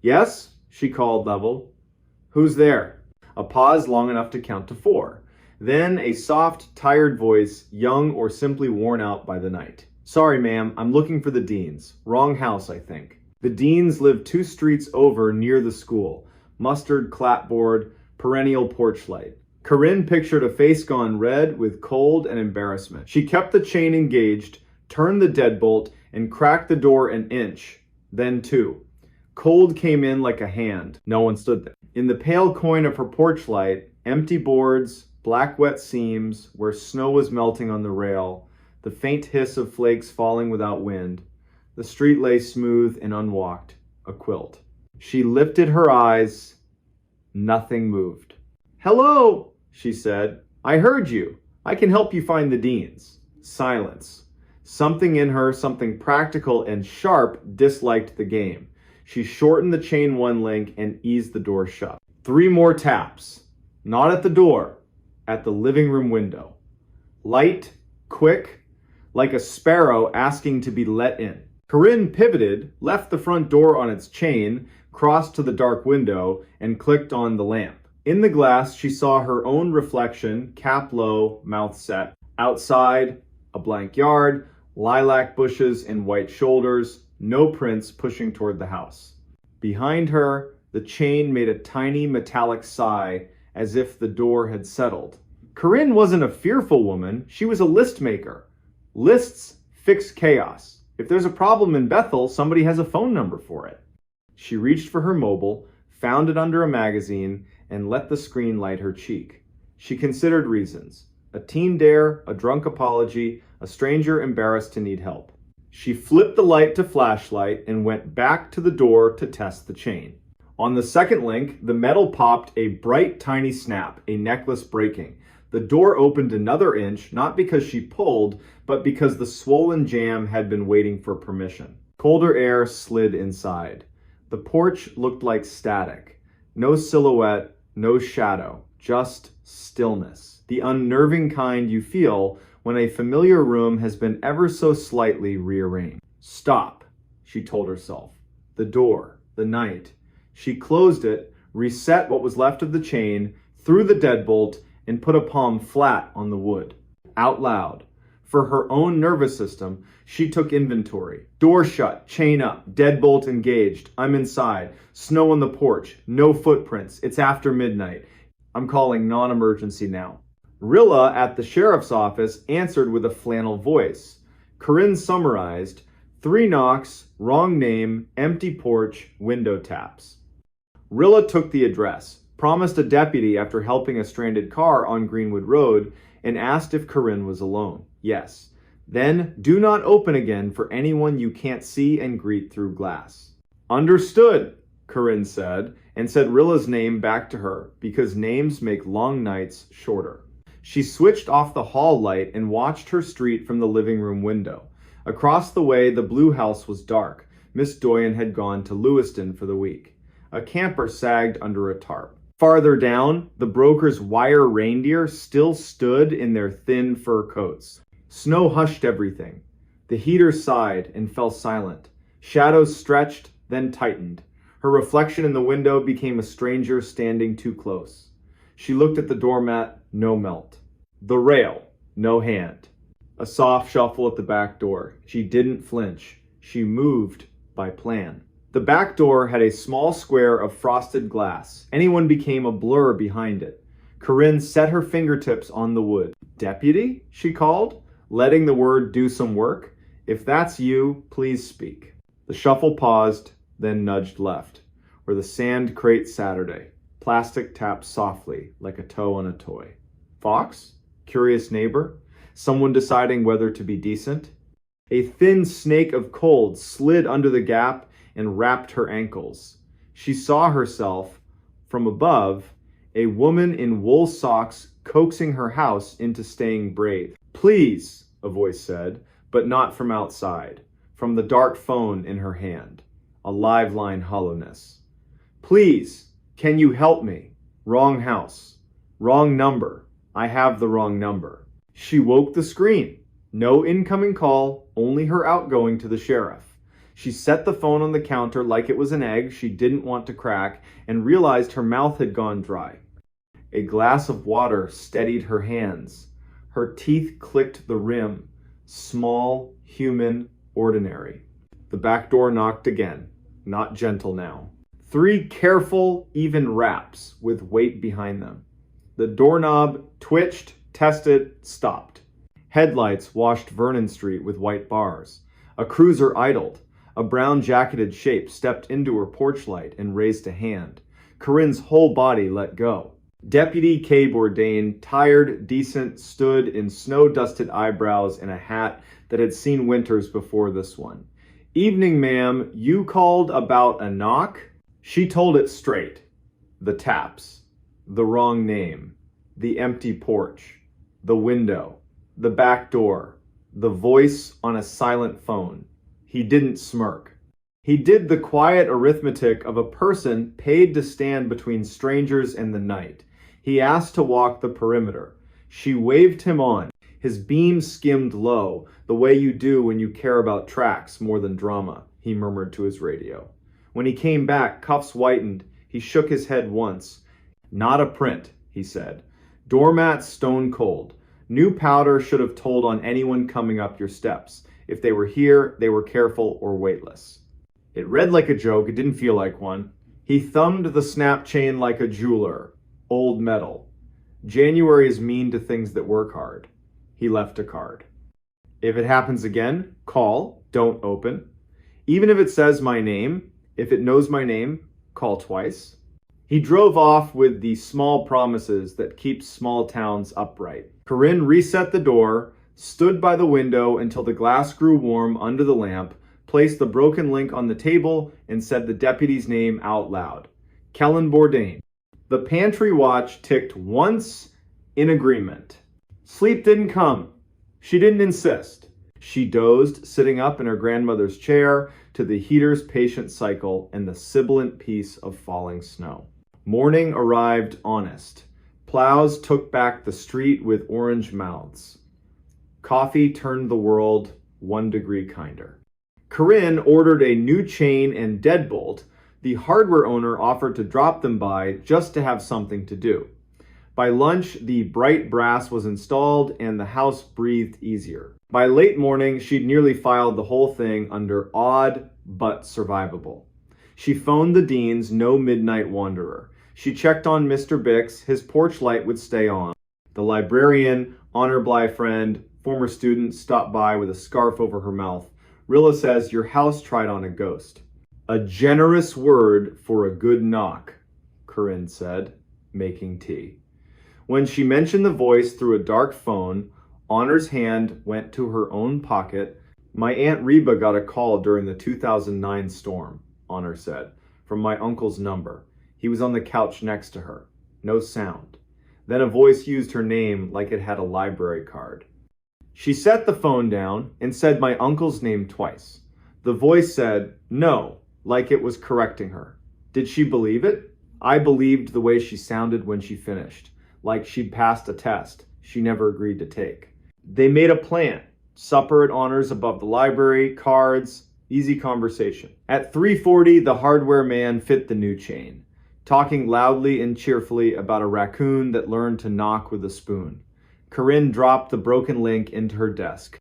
[SPEAKER 2] "Yes?" she called level. "Who's there?" A pause long enough to count to 4. Then a soft, tired voice, young or simply worn out by the night. "Sorry, ma'am, I'm looking for the Deans. Wrong house, I think." The Deans lived 2 streets over near the school. Mustard clapboard, perennial porch light. Corinne pictured a face gone red with cold and embarrassment. She kept the chain engaged, turned the deadbolt, and cracked the door an inch, then 2. Cold came in like a hand. No one stood there. In the pale coin of her porch light, empty boards, black wet seams where snow was melting on the rail, the faint hiss of flakes falling without wind. The street lay smooth and unwalked, a quilt. She lifted her eyes. Nothing moved. "Hello," she said. "I heard you. I can help you find the Deans." Silence. Something in her, something practical and sharp, disliked the game. She shortened the chain 1 link and eased the door shut. 3 more taps. Not at the door, at the living room window. Light, quick, like a sparrow asking to be let in. Corinne pivoted, left the front door on its chain, crossed to the dark window, and clicked on the lamp. In the glass, she saw her own reflection, cap low, mouth set. Outside, a blank yard, lilac bushes and white shoulders, no prints pushing toward the house. Behind her, the chain made a tiny metallic sigh, as if the door had settled. Corinne wasn't a fearful woman, she was a list maker. Lists fix chaos. If there's a problem in Bethel, somebody has a phone number for it. She reached for her mobile, found it under a magazine, and let the screen light her cheek. She considered reasons. A teen dare, a drunk apology, a stranger embarrassed to need help. She flipped the light to flashlight and went back to the door to test the chain. On the second link, the metal popped a bright tiny snap, a necklace breaking. The door opened another inch, not because she pulled, but because the swollen jam had been waiting for permission. Colder air slid inside. The porch looked like static. No silhouette, no shadow, just stillness. The unnerving kind you feel when a familiar room has been ever so slightly rearranged. "Stop," she told herself. the door, the night. She closed it, reset what was left of the chain, threw the deadbolt, and put a palm flat on the wood. Out loud. For her own nervous system, she took inventory. Door shut, chain up, deadbolt engaged. I'm inside. Snow on the porch. No footprints. It's after midnight. I'm calling non-emergency now. Rilla at the sheriff's office answered with a flannel voice. Corinne summarized, 3 knocks, wrong name, empty porch, window taps. Rilla took the address, promised a deputy after helping a stranded car on Greenwood Road, and asked if Corinne was alone. Yes. Then, do not open again for anyone you can't see and greet through glass. Understood, Corinne said, and said Rilla's name back to her, because names make long nights shorter. She switched off the hall light and watched her street from the living room window. Across the way, the blue house was dark. Miss Doyen had gone to Lewiston for the week. A camper sagged under a tarp. Farther down, the broker's wire reindeer still stood in their thin fur coats. Snow hushed everything. The heater sighed and fell silent. Shadows stretched, then tightened. Her reflection in the window became a stranger standing too close. She looked at the doormat, no melt. The rail, no hand. A soft shuffle at the back door. She didn't flinch. She moved by plan. The back door had a small square of frosted glass. Anyone became a blur behind it. Corinne set her fingertips on the wood. Deputy? She called, letting the word do some work. If that's you, please speak. The shuffle paused, then nudged left, where the sand crate Saturday. Plastic tapped softly, like a toe on a toy. Fox? Curious neighbor? Someone deciding whether to be decent? A thin snake of cold slid under the gap and wrapped her ankles. She saw herself, from above, a woman in wool socks coaxing her house into staying brave. Please, a voice said, but not from outside, from the dark phone in her hand, a live line hollowness. Please, can you help me? Wrong house. Wrong number. I have the wrong number. She woke the screen. No incoming call, only her outgoing to the sheriff. She set the phone on the counter like it was an egg she didn't want to crack and realized her mouth had gone dry. A glass of water steadied her hands. Her teeth clicked the rim. Small, human, ordinary. The back door knocked again. Not gentle now. 3 careful, even raps with weight behind them. The doorknob twitched, tested, stopped. Headlights washed Vernon Street with white bars. A cruiser idled. A brown-jacketed shape stepped into her porch light and raised a hand. Corinne's whole body let go. Deputy K. Bourdain, tired, decent, stood in snow-dusted eyebrows and a hat that had seen winters before this one. Evening, ma'am. You called about a knock? She told it straight. The taps. The wrong name. The empty porch. The window. The back door. The voice on a silent phone. He didn't smirk. He did the quiet arithmetic of a person paid to stand between strangers and the night. He asked to walk the perimeter. She waved him on. His beam skimmed low, the way you do when you care about tracks more than drama, he murmured to his radio. When he came back, cuffs whitened. He shook his head once. Not a print, he said. Doormat stone cold. New powder should have told on anyone coming up your steps. If they were here, they were careful or weightless. It read like a joke, it didn't feel like one. He thumbed the snap chain like a jeweler. Old metal. January is mean to things that work hard. He left a card. If it happens again, call, don't open. Even if it says my name, if it knows my name, call twice. He drove off with the small promises that keep small towns upright. Corinne reset the door, stood by the window until the glass grew warm under the lamp, placed the broken link on the table, and said the deputy's name out loud. Kellen Bourdain. The pantry watch ticked once in agreement. Sleep didn't come. She didn't insist. She dozed, sitting up in her grandmother's chair, to the heater's patient cycle and the sibilant peace of falling snow. Morning arrived honest. Plows took back the street with orange mouths. Coffee turned the world 1 degree kinder. Corinne ordered a new chain and deadbolt. The hardware owner offered to drop them by just to have something to do. By lunch, the bright brass was installed and the house breathed easier. By late morning, she'd nearly filed the whole thing under odd but survivable. She phoned the dean's no midnight wanderer. She checked on Mr. Bix, his porch light would stay on. The librarian, honor bly friend, former student stopped by with a scarf over her mouth. Rilla says your house tried on a ghost. A generous word for a good knock, Corinne said, making tea. When she mentioned the voice through a dark phone, Honor's hand went to her own pocket. My Aunt Reba got a call during the 2009 storm, Honor said, from my uncle's number. He was on the couch next to her. No sound. Then a voice used her name like it had a library card. She set the phone down and said my uncle's name twice. The voice said, no, like it was correcting her. Did she believe it? I believed the way she sounded when she finished, like she'd passed a test she never agreed to take. They made a plan. Supper at Honors above the library, cards, easy conversation. At 3:40, the hardware man fit the new chain, talking loudly and cheerfully about a raccoon that learned to knock with a spoon. Corinne dropped the broken link into her desk.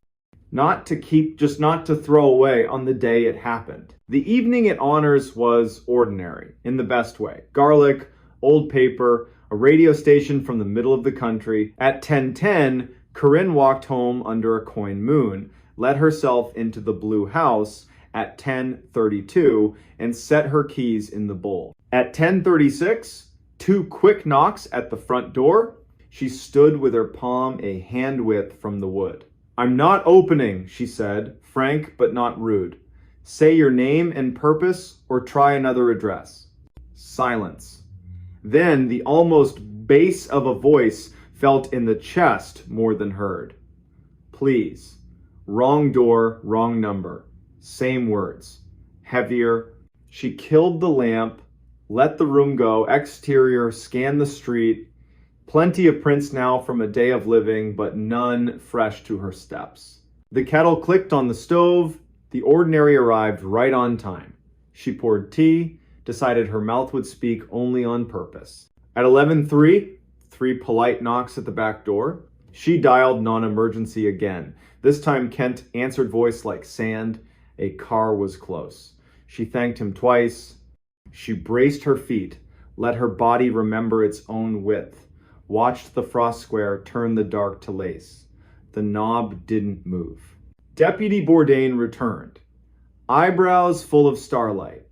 [SPEAKER 2] Not to keep, just not to throw away on the day it happened. The evening at Honors was ordinary, in the best way. Garlic, old paper, a radio station from the middle of the country. At 10:10, Corinne walked home under a coin moon, let herself into the blue house at 10:32, and set her keys in the bowl. At 10:36, 2 quick knocks at the front door. She stood with her palm a hand width from the wood. I'm not opening, she said, frank but not rude. Say your name and purpose or try another address. Silence. Then the almost bass of a voice felt in the chest more than heard. Please. Wrong door, wrong number. Same words. Heavier. She killed the lamp, let the room go, exterior, scanned the street. Plenty of prints now from a day of living, but none fresh to her steps. The kettle clicked on the stove. The ordinary arrived right on time. She poured tea, decided her mouth would speak only on purpose. At 11:03, 3 polite knocks at the back door. She dialed non-emergency again. This time Kent answered voice like sand. A car was close. She thanked him twice. She braced her feet, let her body remember its own width, watched the frost square turn the dark to lace. The knob didn't move. Deputy Bourdain returned, eyebrows full of starlight.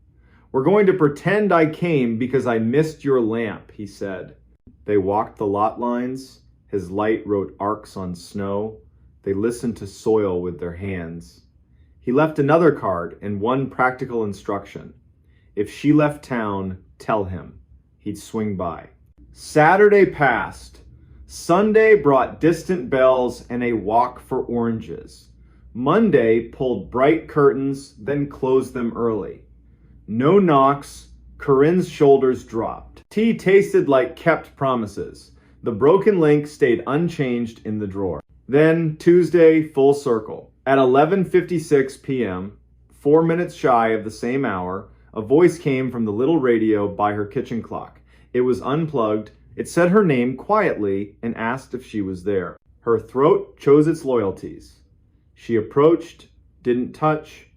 [SPEAKER 2] We're going to pretend I came because I missed your lamp, he said. They walked the lot lines. His light wrote arcs on snow. They listened to soil with their hands. He left another card and one practical instruction. If she left town, tell him. He'd swing by. Saturday passed. Sunday brought distant bells and a walk for oranges. Monday pulled bright curtains, then closed them early. No knocks. Corinne's shoulders dropped. Tea tasted like kept promises. The broken link stayed unchanged in the drawer. Then Tuesday, full circle. At 11:56 p.m., 4 minutes shy of the same hour, a voice came from the little radio by her kitchen clock. It was unplugged. It said her name quietly and asked if she was there. Her throat chose its loyalties. She approached, didn't touch,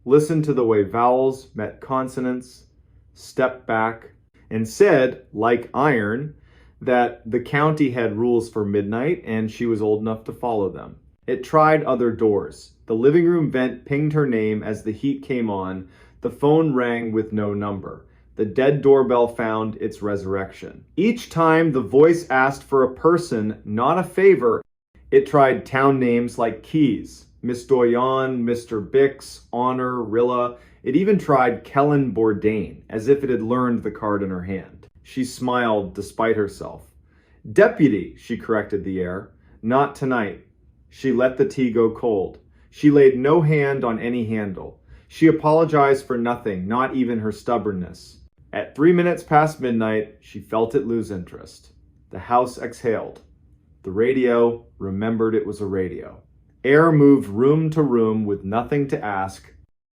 [SPEAKER 2] listened to the way vowels met consonants, stepped back, and said, like iron, that the county had rules for midnight and she was old enough to follow them. It tried other doors. The living room vent pinged her name as the heat came on. The phone rang with no number. The dead doorbell found its resurrection. Each time the voice asked for a person, not a favor. It tried town names like Keys, Miss Doyon, Mr. Bix, Honor, Rilla. It even tried Kellen Bourdain, as if it had learned the card in her hand. She smiled despite herself. Deputy, she corrected the air. Not tonight. She let the tea go cold. She laid no hand on any handle. She apologized for nothing, not even her stubbornness. At 3 minutes past midnight, she felt it lose interest. The house exhaled. The radio remembered it was a radio. Air moved room to room with nothing to ask.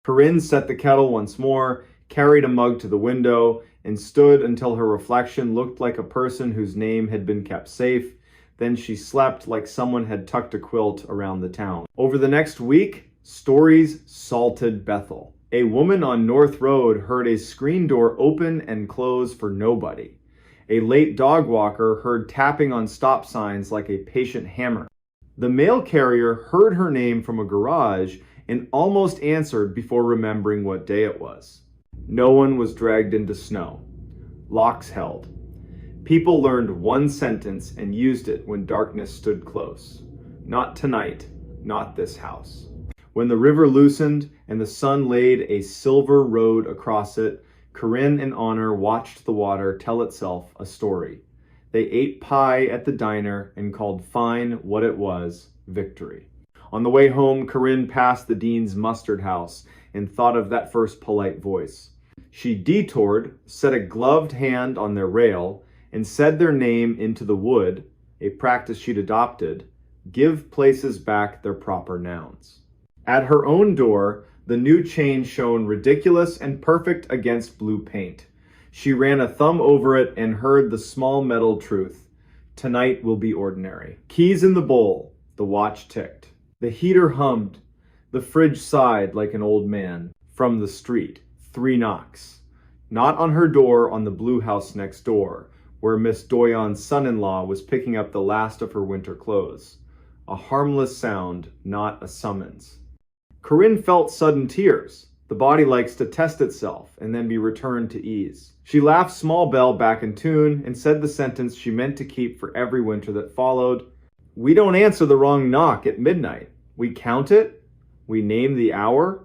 [SPEAKER 2] Corinne set the kettle once more, carried a mug to the window, and stood until her reflection looked like a person whose name had been kept safe. Then she slept like someone had tucked a quilt around the town. Over the next week, stories salted Bethel. A woman on North Road heard a screen door open and close for nobody. A late dog walker heard tapping on stop signs like a patient hammer. The mail carrier heard her name from a garage and almost answered before remembering what day it was. No one was dragged into snow. Locks held. People learned one sentence and used it when darkness stood close. Not tonight, not this house. When the river loosened and the sun laid a silver road across it, Corinne and Honor watched the water tell itself a story. They ate pie at the diner and called fine what it was victory. On the way home, Corinne passed the dean's mustard house and thought of that first polite voice. She detoured, set a gloved hand on their rail, and said their name into the wood, a practice she'd adopted, give places back their proper nouns. At her own door, the new chain shone ridiculous and perfect against blue paint. She ran a thumb over it and heard the small metal truth. Tonight will be ordinary. Keys in the bowl. The watch ticked. The heater hummed. The fridge sighed like an old man. From the street, 3 knocks. Not on her door, on the blue house next door, where Miss Doyon's son-in-law was picking up the last of her winter clothes. A harmless sound, not a summons. Corinne felt sudden tears. The body likes to test itself and then be returned to ease. She laughed Small Bell back in tune and said the sentence she meant to keep for every winter that followed. We don't answer the wrong knock at midnight. We count it. We name the hour.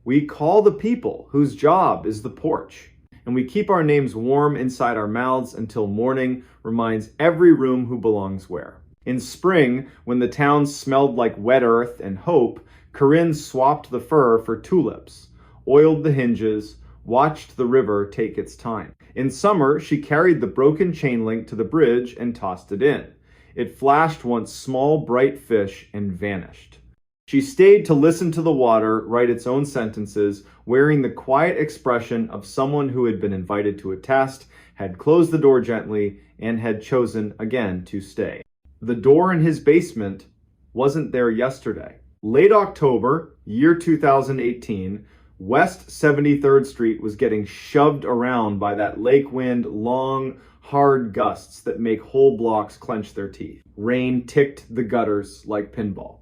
[SPEAKER 2] We call the people whose job is the porch. And we keep our names warm inside our mouths until morning reminds every room who belongs where. In spring, when the town smelled like wet earth and hope, Corinne swapped the fur for tulips, oiled the hinges, watched the river take its time. In summer, she carried the broken chain link to the bridge and tossed it in. It flashed once small, bright fish and vanished. She stayed to listen to the water write its own sentences, wearing the quiet expression of someone who had been invited to a test, had closed the door gently, and had chosen again to stay. The door in his basement wasn't there yesterday. Late October, year 2018, West 73rd Street was getting shoved around by that lake wind, long, hard gusts that make whole blocks clench their teeth. Rain ticked the gutters like pinball.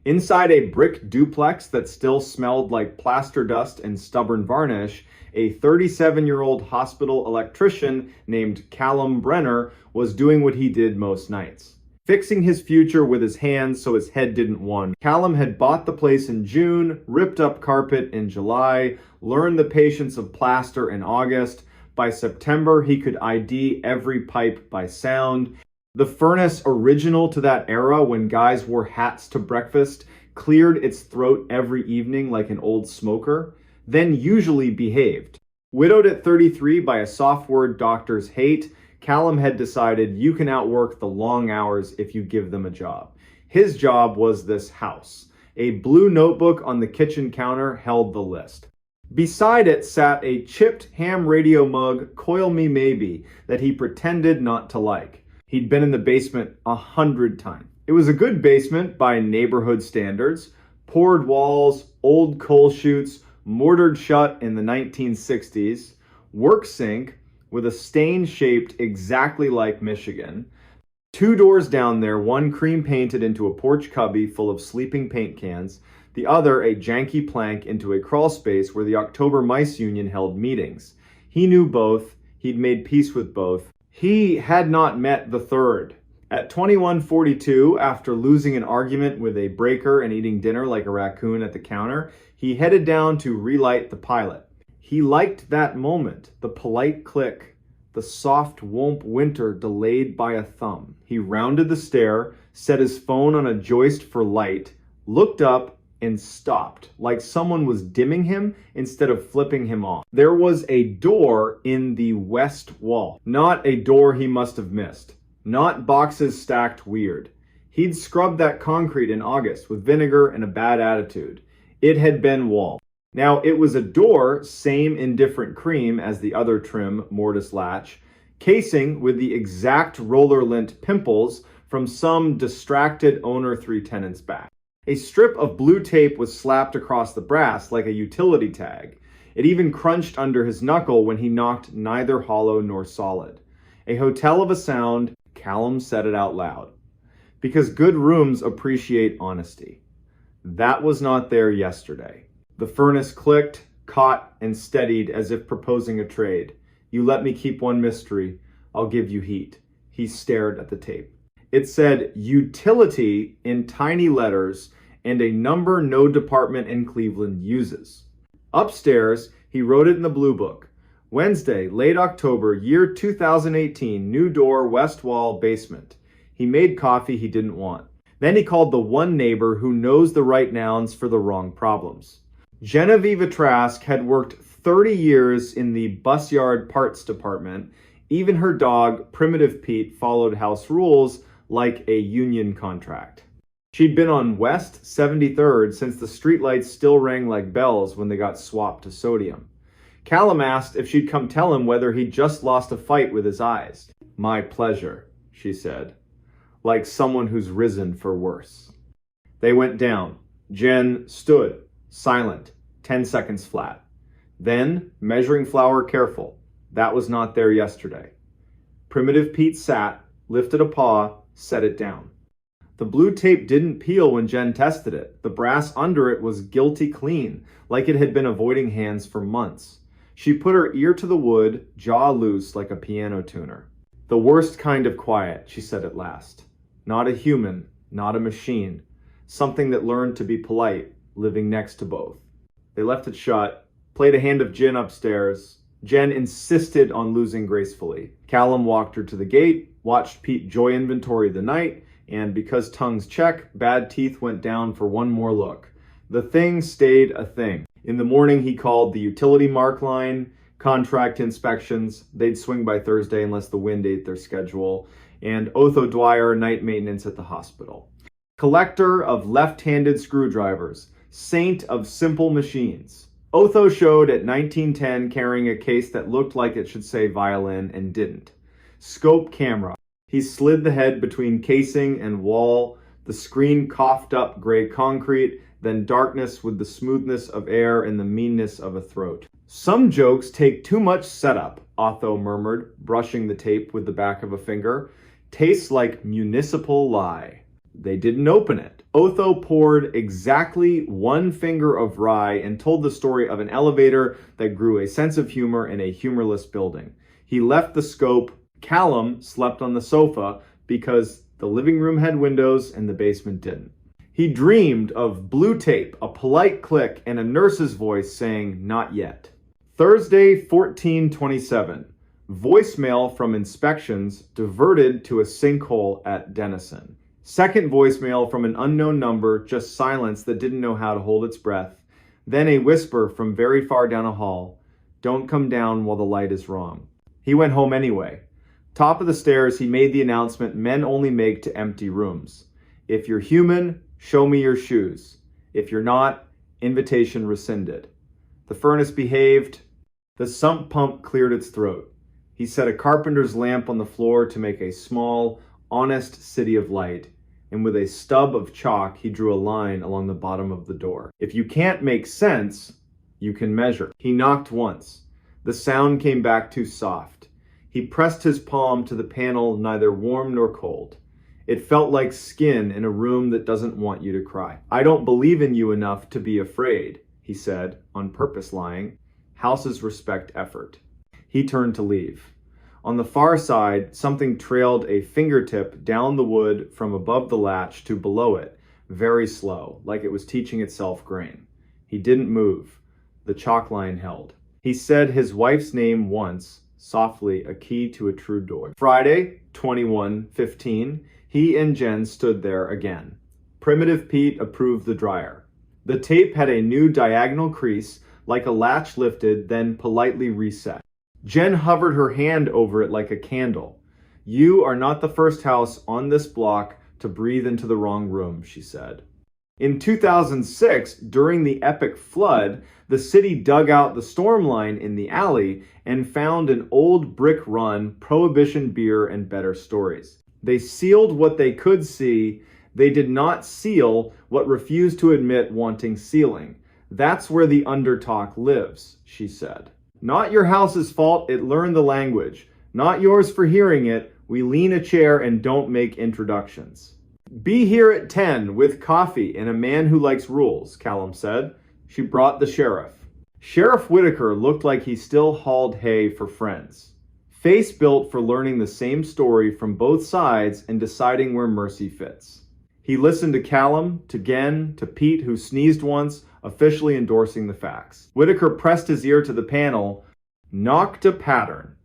[SPEAKER 2] Inside a brick duplex that still smelled like plaster dust and stubborn varnish, a 37-year-old hospital electrician named Callum Brenner was doing what he did most nights. Fixing his future with his hands so his head didn't wander. Callum had bought the place in June, ripped up carpet in July, learned the patience of plaster in August. By September, he could ID every pipe by sound. The furnace, original to that era when guys wore hats to breakfast, cleared its throat every evening like an old smoker, then usually behaved. Widowed at 33 by a soft word doctors hate, Callum had decided you can outwork the long hours if you give them a job. His job was this house. A blue notebook on the kitchen counter held the list. Beside it sat a chipped ham radio mug, Coil Me Maybe, that he pretended not to like. He'd been in the basement 100 times. It was a good basement by neighborhood standards. Poured walls, old coal chutes, mortared shut in the 1960s. Work sink with a stain shaped exactly like Michigan. 2 doors down there, one cream painted into a porch cubby full of sleeping paint cans, the other a janky plank into a crawl space where the October Mice Union held meetings. He knew both. He'd made peace with both. He had not met the third. At 21:42, after losing an argument with a breaker and eating dinner like a raccoon at the counter, he headed down to relight the pilot. He liked that moment, the polite click, the soft whomp winter delayed by a thumb. He rounded the stair, set his phone on a joist for light, looked up, and stopped, like someone was dimming him instead of flipping him off. There was a door in the west wall. Not a door he must have missed. Not boxes stacked weird. He'd scrubbed that concrete in August with vinegar and a bad attitude. It had been wall. Now, it was a door, same in different cream as the other trim mortise latch, casing with the exact roller lint pimples from some distracted owner 3 tenants back. A strip of blue tape was slapped across the brass like a utility tag. It even crunched under his knuckle when he knocked neither hollow nor solid. A hotel of a sound, Callum said it out loud. Because good rooms appreciate honesty. That was not there yesterday. The furnace clicked, caught, and steadied as if proposing a trade. You let me keep one mystery, I'll give you heat. He stared at the tape. It said utility in tiny letters and a number no department in Cleveland uses. Upstairs, he wrote it in the blue book. Wednesday, late October, year 2018, new door, west wall, basement. He made coffee he didn't want. Then he called the one neighbor who knows the right nouns for the wrong problems. Genevieve Trask had worked 30 years in the bus yard parts department. Even her dog, Primitive Pete, followed house rules like a union contract. She'd been on West 73rd since the streetlights still rang like bells when they got swapped to sodium. Callum asked if she'd come tell him whether he'd just lost a fight with his eyes. My pleasure, she said, like someone who's risen for worse. They went down. Jen stood, silent, 10 seconds flat. Then, measuring flour careful. That was not there yesterday. Primitive Pete sat, lifted a paw, set it down. The blue tape didn't peel when Jen tested it. The brass under it was guilty clean, like it had been avoiding hands for months. She put her ear to the wood, jaw loose like a piano tuner. The worst kind of quiet, she said at last. Not a human, not a machine. Something that learned to be polite, living next to both. They left it shut, played a hand of gin upstairs. Jen insisted on losing gracefully. Callum walked her to the gate, watched Pete joy inventory the night, and because tongues check, bad teeth went down for one more look. The thing stayed a thing. In the morning, he called the utility mark line, contract inspections. They'd swing by Thursday unless the wind ate their schedule. And Otho Dwyer, night maintenance at the hospital. Collector of left-handed screwdrivers. Saint of simple machines. Otho showed at 1910 carrying a case that looked like it should say violin and didn't. Scope camera. He slid the head between casing and wall. The screen coughed up gray concrete, then darkness with the smoothness of air and the meanness of a throat. Some jokes take too much setup, Otho murmured, brushing the tape with the back of a finger. Tastes like municipal lie. They didn't open it. Otho poured exactly one finger of rye and told the story of an elevator that grew a sense of humor in a humorless building. He left the scope. Callum slept on the sofa because the living room had windows and the basement didn't. He dreamed of blue tape, a polite click, and a nurse's voice saying, "Not yet." Thursday, 14/27. Voicemail from inspections diverted to a sinkhole at Denison. Second voicemail from an unknown number, just silence that didn't know how to hold its breath. Then a whisper from very far down a hall, "Don't come down while the light is wrong." He went home anyway. Top of the stairs, he made the announcement men only make to empty rooms. If you're human, show me your shoes. If you're not, invitation rescinded. The furnace behaved. The sump pump cleared its throat. He set a carpenter's lamp on the floor to make a small, honest city of light, and with a stub of chalk, he drew a line along the bottom of the door. If you can't make sense, you can measure. He knocked once. The sound came back too soft. He pressed his palm to the panel, neither warm nor cold. It felt like skin in a room that doesn't want you to cry. "I don't believe in you enough to be afraid," he said, on purpose lying. Houses respect effort. He turned to leave. On the far side, something trailed a fingertip down the wood from above the latch to below it, very slow, like it was teaching itself grain. He didn't move. The chalk line held. He said his wife's name once, softly, a key to a true door. Friday, 21/15, he and Jen stood there again. Primitive Pete approved the dryer. The tape had a new diagonal crease, like a latch lifted, then politely reset. Jen hovered her hand over it like a candle. "You are not the first house on this block to breathe into the wrong room," she said. In 2006, during the epic flood, the city dug out the storm line in the alley and found an old brick run, prohibition beer, and better stories. They sealed what they could see. They did not seal what refused to admit wanting sealing. That's where the undertalk lives, she said. Not your house's fault it learned the language. Not yours for hearing it. We lean a chair and don't make introductions. Be here at 10 with coffee and a man who likes rules, Callum said. She brought the sheriff. Sheriff Whitaker looked like he still hauled hay for friends. Face built for learning the same story from both sides and deciding where mercy fits. He listened to Callum, to Gen, to Pete, who sneezed once, officially endorsing the facts. Whitaker pressed his ear to the panel. Knocked a pattern.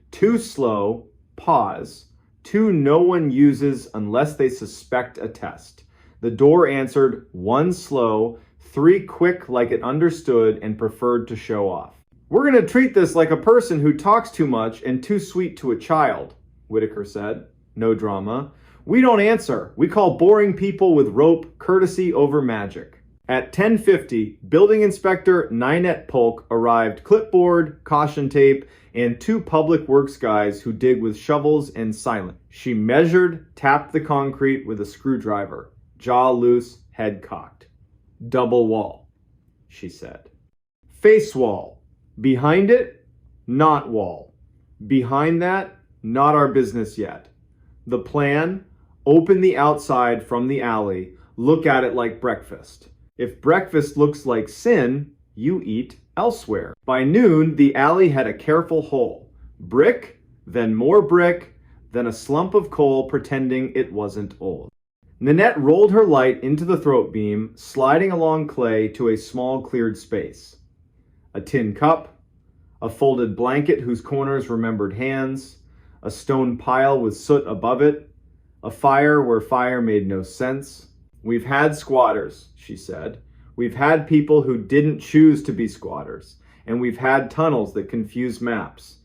[SPEAKER 2] Too slow, pause. Two no one uses unless they suspect a test. The door answered, one slow, three quick like it understood and preferred to show off. We're going to treat this like a person who talks too much and too sweet to a child, Whitaker said. No drama. We don't answer. We call boring people with rope courtesy over magic. At 10:50, Building Inspector Ninette Polk arrived, clipboard, caution tape, and two public works guys who dig with shovels and silent. She measured, tapped the concrete with a screwdriver, jaw loose, head cocked. Double wall, she said. Face wall. Behind it, not wall. Behind that, not our business yet. The plan, open the outside from the alley, look at it like breakfast. If breakfast looks like sin, you eat elsewhere. By noon, the alley had a careful hole. Brick, then more brick, then a slump of coal pretending it wasn't old. Ninette rolled her light into the throat beam, sliding along clay to a small cleared space. A tin cup, a folded blanket whose corners remembered hands, a stone pile with soot above it, a fire where fire made no sense. We've had squatters, she said. We've had people who didn't choose to be squatters, and we've had tunnels that confuse maps.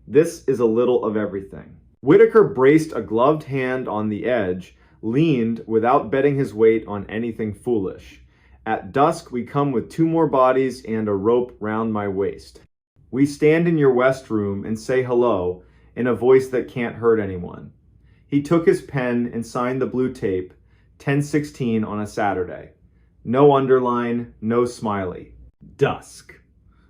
[SPEAKER 2] This is a little of everything. Whitaker braced a gloved hand on the edge, leaned without betting his weight on anything foolish. At dusk, we come with two more bodies and a rope round my waist. We stand in your west room and say hello in a voice that can't hurt anyone. He took his pen and signed the blue tape, 10:16 on a Saturday. No underline, no smiley. Dusk.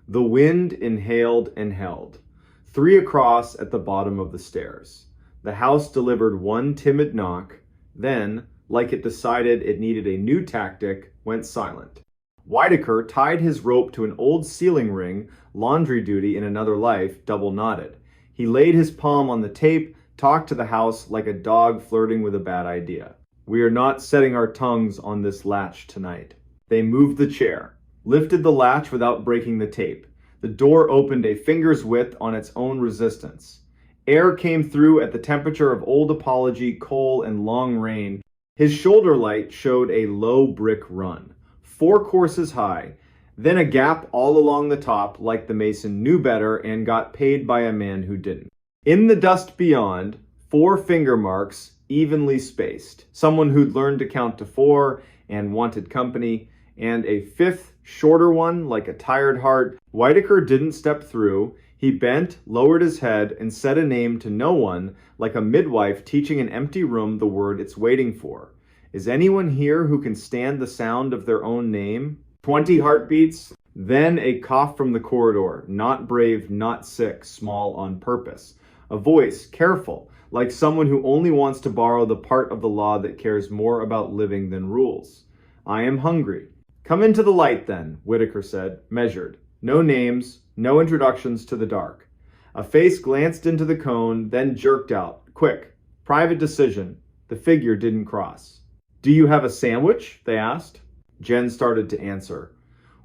[SPEAKER 2] The wind inhaled and held. 3 across at the bottom of the stairs. The house delivered one timid knock, then, like it decided it needed a new tactic, went silent. Whitaker tied his rope to an old ceiling ring, laundry duty in another life, double knotted. He laid his palm on the tape, talked to the house like a dog flirting with a bad idea. We are not setting our tongues on this latch tonight. They moved the chair, lifted the latch without breaking the tape. The door opened a finger's width on its own resistance. Air came through at the temperature of old apology, coal, and long rain. His shoulder light showed a low brick run, 4 courses high, then a gap all along the top like the mason knew better and got paid by a man who didn't. In the dust beyond, 4 finger marks, evenly spaced. Someone who'd learned to count to 4 and wanted company, and a 5th, shorter one like a tired heart. Whitaker didn't step through. He bent, lowered his head, and said a name to no one, like a midwife teaching an empty room the word it's waiting for. Is anyone here who can stand the sound of their own name? 20 heartbeats, then a cough from the corridor, not brave, not sick, small on purpose. A voice, careful, like someone who only wants to borrow the part of the law that cares more about living than rules. I am hungry. Come into the light then, Whitaker said, measured. No names, no introductions to the dark. A face glanced into the cone, then jerked out. Quick, private decision. The figure didn't cross. Do you have a sandwich? They asked. Jen started to answer.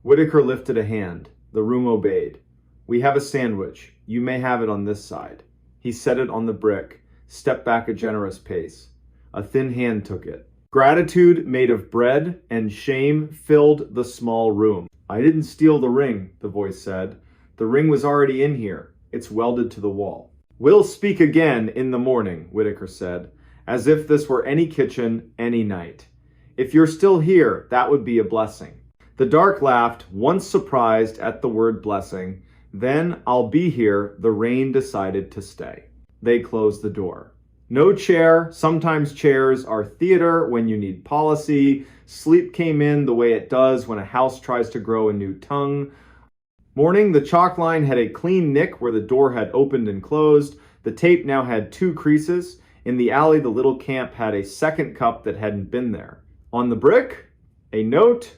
[SPEAKER 2] Whitaker lifted a hand. The room obeyed. We have a sandwich. You may have it on this side. He set it on the brick, stepped back a generous pace. A thin hand took it. Gratitude made of bread and shame filled the small room. I didn't steal the ring, the voice said. The ring was already in here. It's welded to the wall. We'll speak again in the morning, Whitaker said, as if this were any kitchen, any night. If you're still here, that would be a blessing. The dark laughed, once surprised at the word blessing. Then, I'll be here, the rain decided to stay. They closed the door. No chair. Sometimes chairs are theater when you need policy. Sleep came in the way it does when a house tries to grow a new tongue. Morning, the chalk line had a clean nick where the door had opened and closed. The tape now had 2 creases. In the alley, the little camp had a second cup that hadn't been there. On the brick, a note,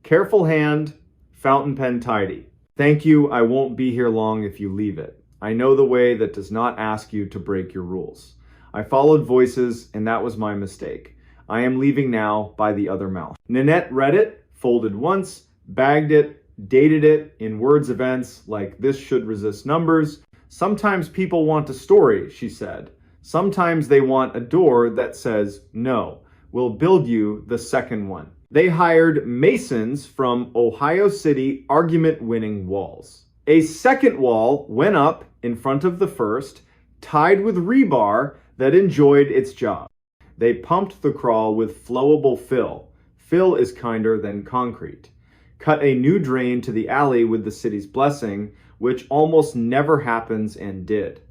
[SPEAKER 2] careful hand, fountain pen tidy. Thank you, I won't be here long if you leave it. I know the way that does not ask you to break your rules. I followed voices, and that was my mistake. I am leaving now by the other mouth. Nanette read it, folded once, bagged it, dated it in words events like this should resist numbers. Sometimes people want a story, she said. Sometimes they want a door that says, no, we'll build you the second one. They hired masons from Ohio City argument-winning walls. A second wall went up in front of the first, tied with rebar that enjoyed its job. They pumped the crawl with flowable fill. Fill is kinder than concrete. Cut a new drain to the alley with the city's blessing, which almost never happens and did.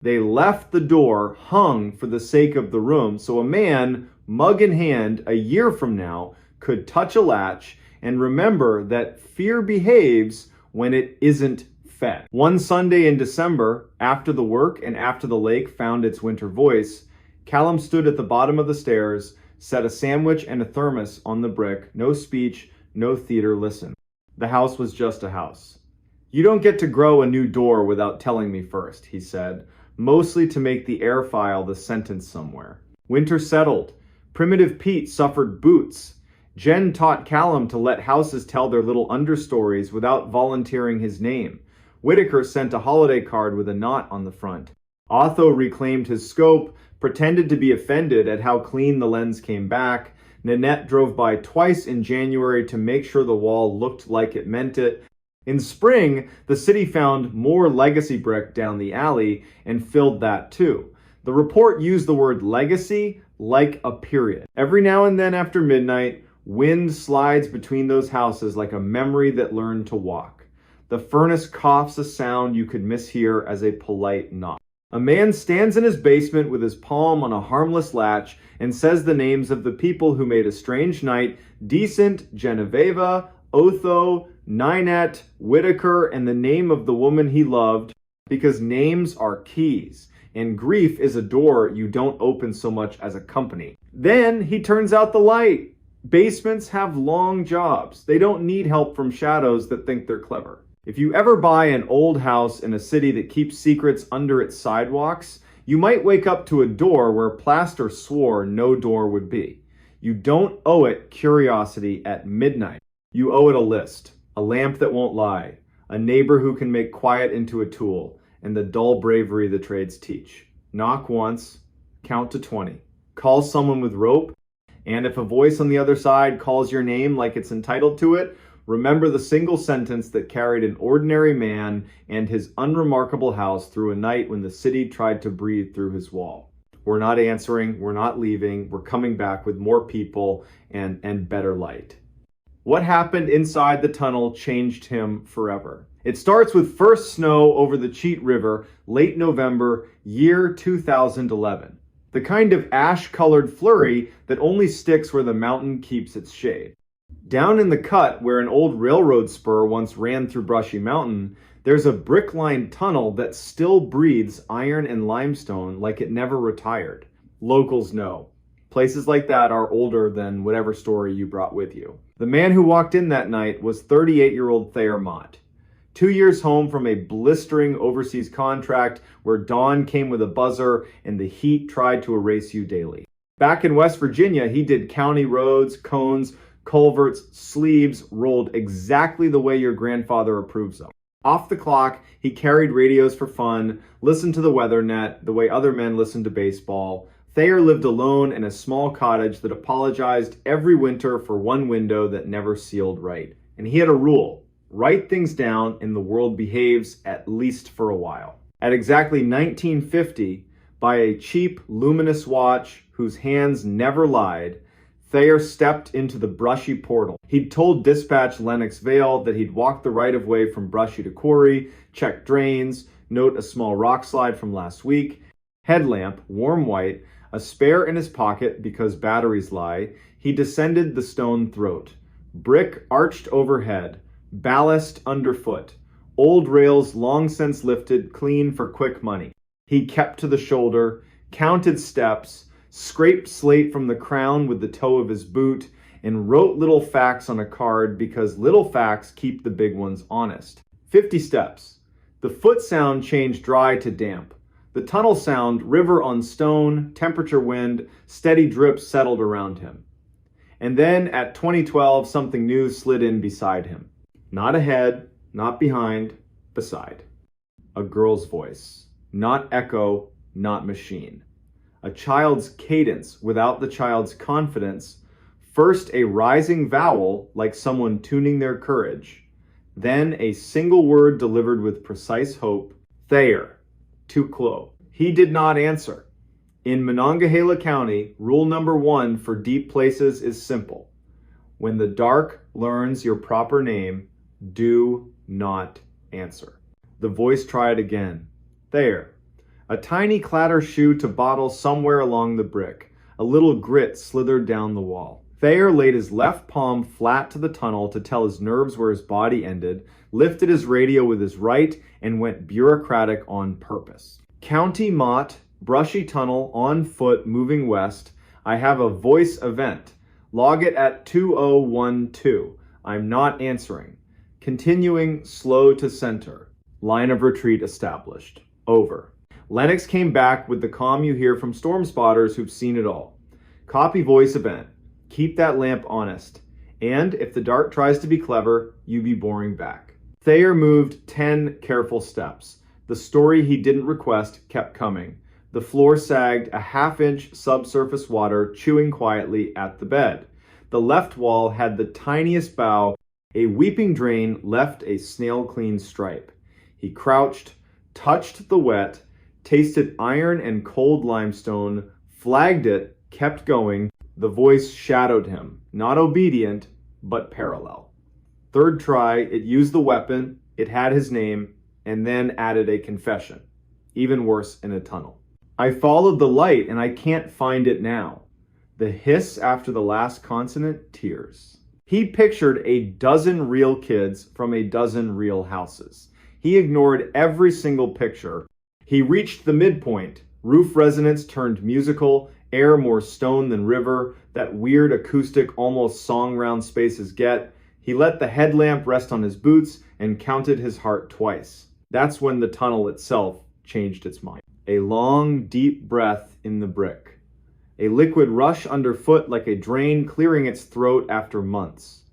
[SPEAKER 2] They left the door hung for the sake of the room so a man, mug in hand, a year from now, could touch a latch and remember that fear behaves when it isn't fed. One Sunday in December, after the work and after the lake found its winter voice, Callum stood at the bottom of the stairs, set a sandwich and a thermos on the brick, no speech, no theater, listen. The house was just a house. You don't get to grow a new door without telling me first, he said, mostly to make the air file the sentence somewhere. Winter settled. Primitive Pete suffered boots. Jen taught Callum to let houses tell their little understories without volunteering his name. Whitaker sent a holiday card with a knot on the front. Otho reclaimed his scope, pretended to be offended at how clean the lens came back. Nanette drove by twice in January to make sure the wall looked like it meant it. In spring, the city found more legacy brick down the alley and filled that too. The report used the word legacy like a period. Every now and then after midnight, wind slides between those houses like a memory that learned to walk. The furnace coughs a sound you could mishear as a polite knock. A man stands in his basement with his palm on a harmless latch and says the names of the people who made a strange night decent: Genoveva, Otho, Ninette, Whitaker, and the name of the woman he loved, because names are keys, and grief is a door you don't open so much as a company. Then he turns out the light. Basements have long jobs. They don't need help from shadows that think they're clever. If you ever buy an old house in a city that keeps secrets under its sidewalks, you might wake up to a door where plaster swore no door would be. You don't owe it curiosity at midnight. You owe it a list, a lamp that won't lie, a neighbor who can make quiet into a tool, and the dull bravery the trades teach. Knock once, count to 20. Call someone with rope, and if a voice on the other side calls your name like it's entitled to it, remember the single sentence that carried an ordinary man and his unremarkable house through a night when the city tried to breathe through his wall. We're not answering, we're not leaving, we're coming back with more people and better light. What happened inside the tunnel changed him forever. It starts with first snow over the Cheat River, late November, year 2011. The kind of ash-colored flurry that only sticks where the mountain keeps its shade. Down in the cut, where an old railroad spur once ran through Brushy Mountain, there's a brick-lined tunnel that still breathes iron and limestone like it never retired. Locals know. Places like that are older than whatever story you brought with you. The man who walked in that night was 38-year-old Thayer Mott. 2 years home from a blistering overseas contract where dawn came with a buzzer and the heat tried to erase you daily. Back in West Virginia, he did county roads, cones, culverts, sleeves, rolled exactly the way your grandfather approves of. Off the clock, he carried radios for fun, listened to the weather net the way other men listened to baseball. Thayer lived alone in a small cottage that apologized every winter for one window that never sealed right. And he had a rule: write things down and the world behaves, at least for a while. At exactly 1950, by a cheap, luminous watch whose hands never lied, Thayer stepped into the brushy portal. He'd told dispatch Lennox Vale that he'd walk the right-of-way from brushy to quarry, check drains, note a small rock slide from last week, headlamp, warm white, a spare in his pocket because batteries lie. He descended the stone throat. Brick arched overhead, ballast underfoot, old rails long since lifted, clean for quick money. He kept to the shoulder, counted steps, scraped slate from the crown with the toe of his boot, and wrote little facts on a card because little facts keep the big ones honest. 50 steps. The foot sound changed dry to damp. The tunnel sound, river on stone, temperature wind, steady drips settled around him. And then at 2012, something new slid in beside him. Not ahead, not behind, beside. A girl's voice. Not echo, not machine. A child's cadence without the child's confidence. First a rising vowel like someone tuning their courage. Then a single word delivered with precise hope. Thayer. Tuklo. He did not answer. In Monongahela County, rule number 1 for deep places is simple. When the dark learns your proper name, do not answer. The voice tried again. Thayer. A tiny clatter shoe to bottle somewhere along the brick. A little grit slithered down the wall. Thayer laid his left palm flat to the tunnel to tell his nerves where his body ended, lifted his radio with his right, and went bureaucratic on purpose. County Mott, brushy tunnel, on foot, moving west. I have a voice event. Log it at 2012. I'm not answering. Continuing, slow to center. Line of retreat established. Over. Lennox came back with the calm you hear from storm spotters who've seen it all. Copy voice event. Keep that lamp honest. And if the dark tries to be clever, you be boring back. Thayer moved 10 careful steps. The story he didn't request kept coming. The floor sagged, a half-inch subsurface water chewing quietly at the bed. The left wall had the tiniest bow. A weeping drain left a snail-clean stripe. He crouched, touched the wet, tasted iron and cold limestone, flagged it, kept going. The voice shadowed him, not obedient, but parallel. Third try, it used the weapon, it had his name, and then added a confession. Even worse in a tunnel. I followed the light and I can't find it now. The hiss after the last consonant, tears. He pictured a dozen real kids from a dozen real houses. He ignored every single picture. He reached the midpoint. Roof resonance turned musical, air more stone than river, that weird acoustic almost song-round spaces get. He let the headlamp rest on his boots and counted his heart twice. That's when the tunnel itself changed its mind. A long, deep breath in the brick. A liquid rush underfoot like a drain clearing its throat after months.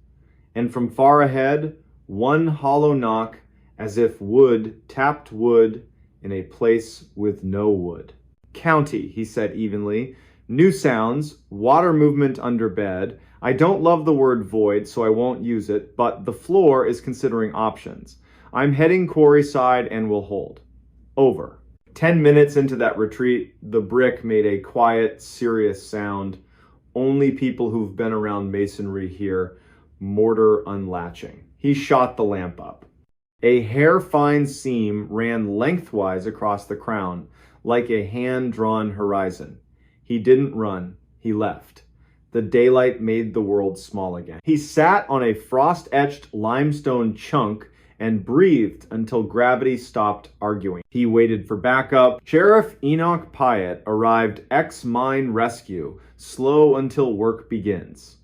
[SPEAKER 2] And from far ahead, one hollow knock as if wood tapped wood in a place with no wood. County, he said evenly. New sounds, water movement under bed. I don't love the word void, so I won't use it, but the floor is considering options. I'm heading quarry side and will hold. Over. 10 minutes into that retreat, the brick made a quiet, serious sound. Only people who've been around masonry hear mortar unlatching. He shot the lamp up. A hair-fine seam ran lengthwise across the crown, like a hand-drawn horizon. He didn't run, he left. The daylight made the world small again. He sat on a frost-etched limestone chunk and breathed until gravity stopped arguing. He waited for backup. Sheriff Enoch Pyatt arrived ex-mine rescue, slow until work begins.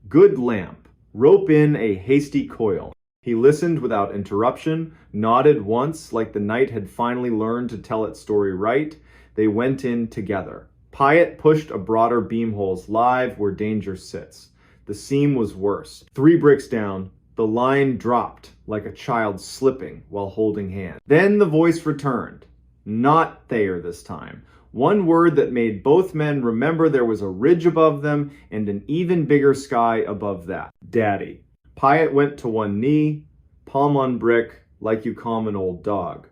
[SPEAKER 2] Good lamp. Rope in a hasty coil. He listened without interruption, nodded once like the night had finally learned to tell its story right. They went in together. Pyatt pushed a broader beam holes live where danger sits. The seam was worse. 3 bricks down, the line dropped like a child slipping while holding hands. Then the voice returned. Not Thayer this time. One word that made both men remember there was a ridge above them and an even bigger sky above that. Daddy. Pyatt went to one knee, palm on brick, like you calm an old dog.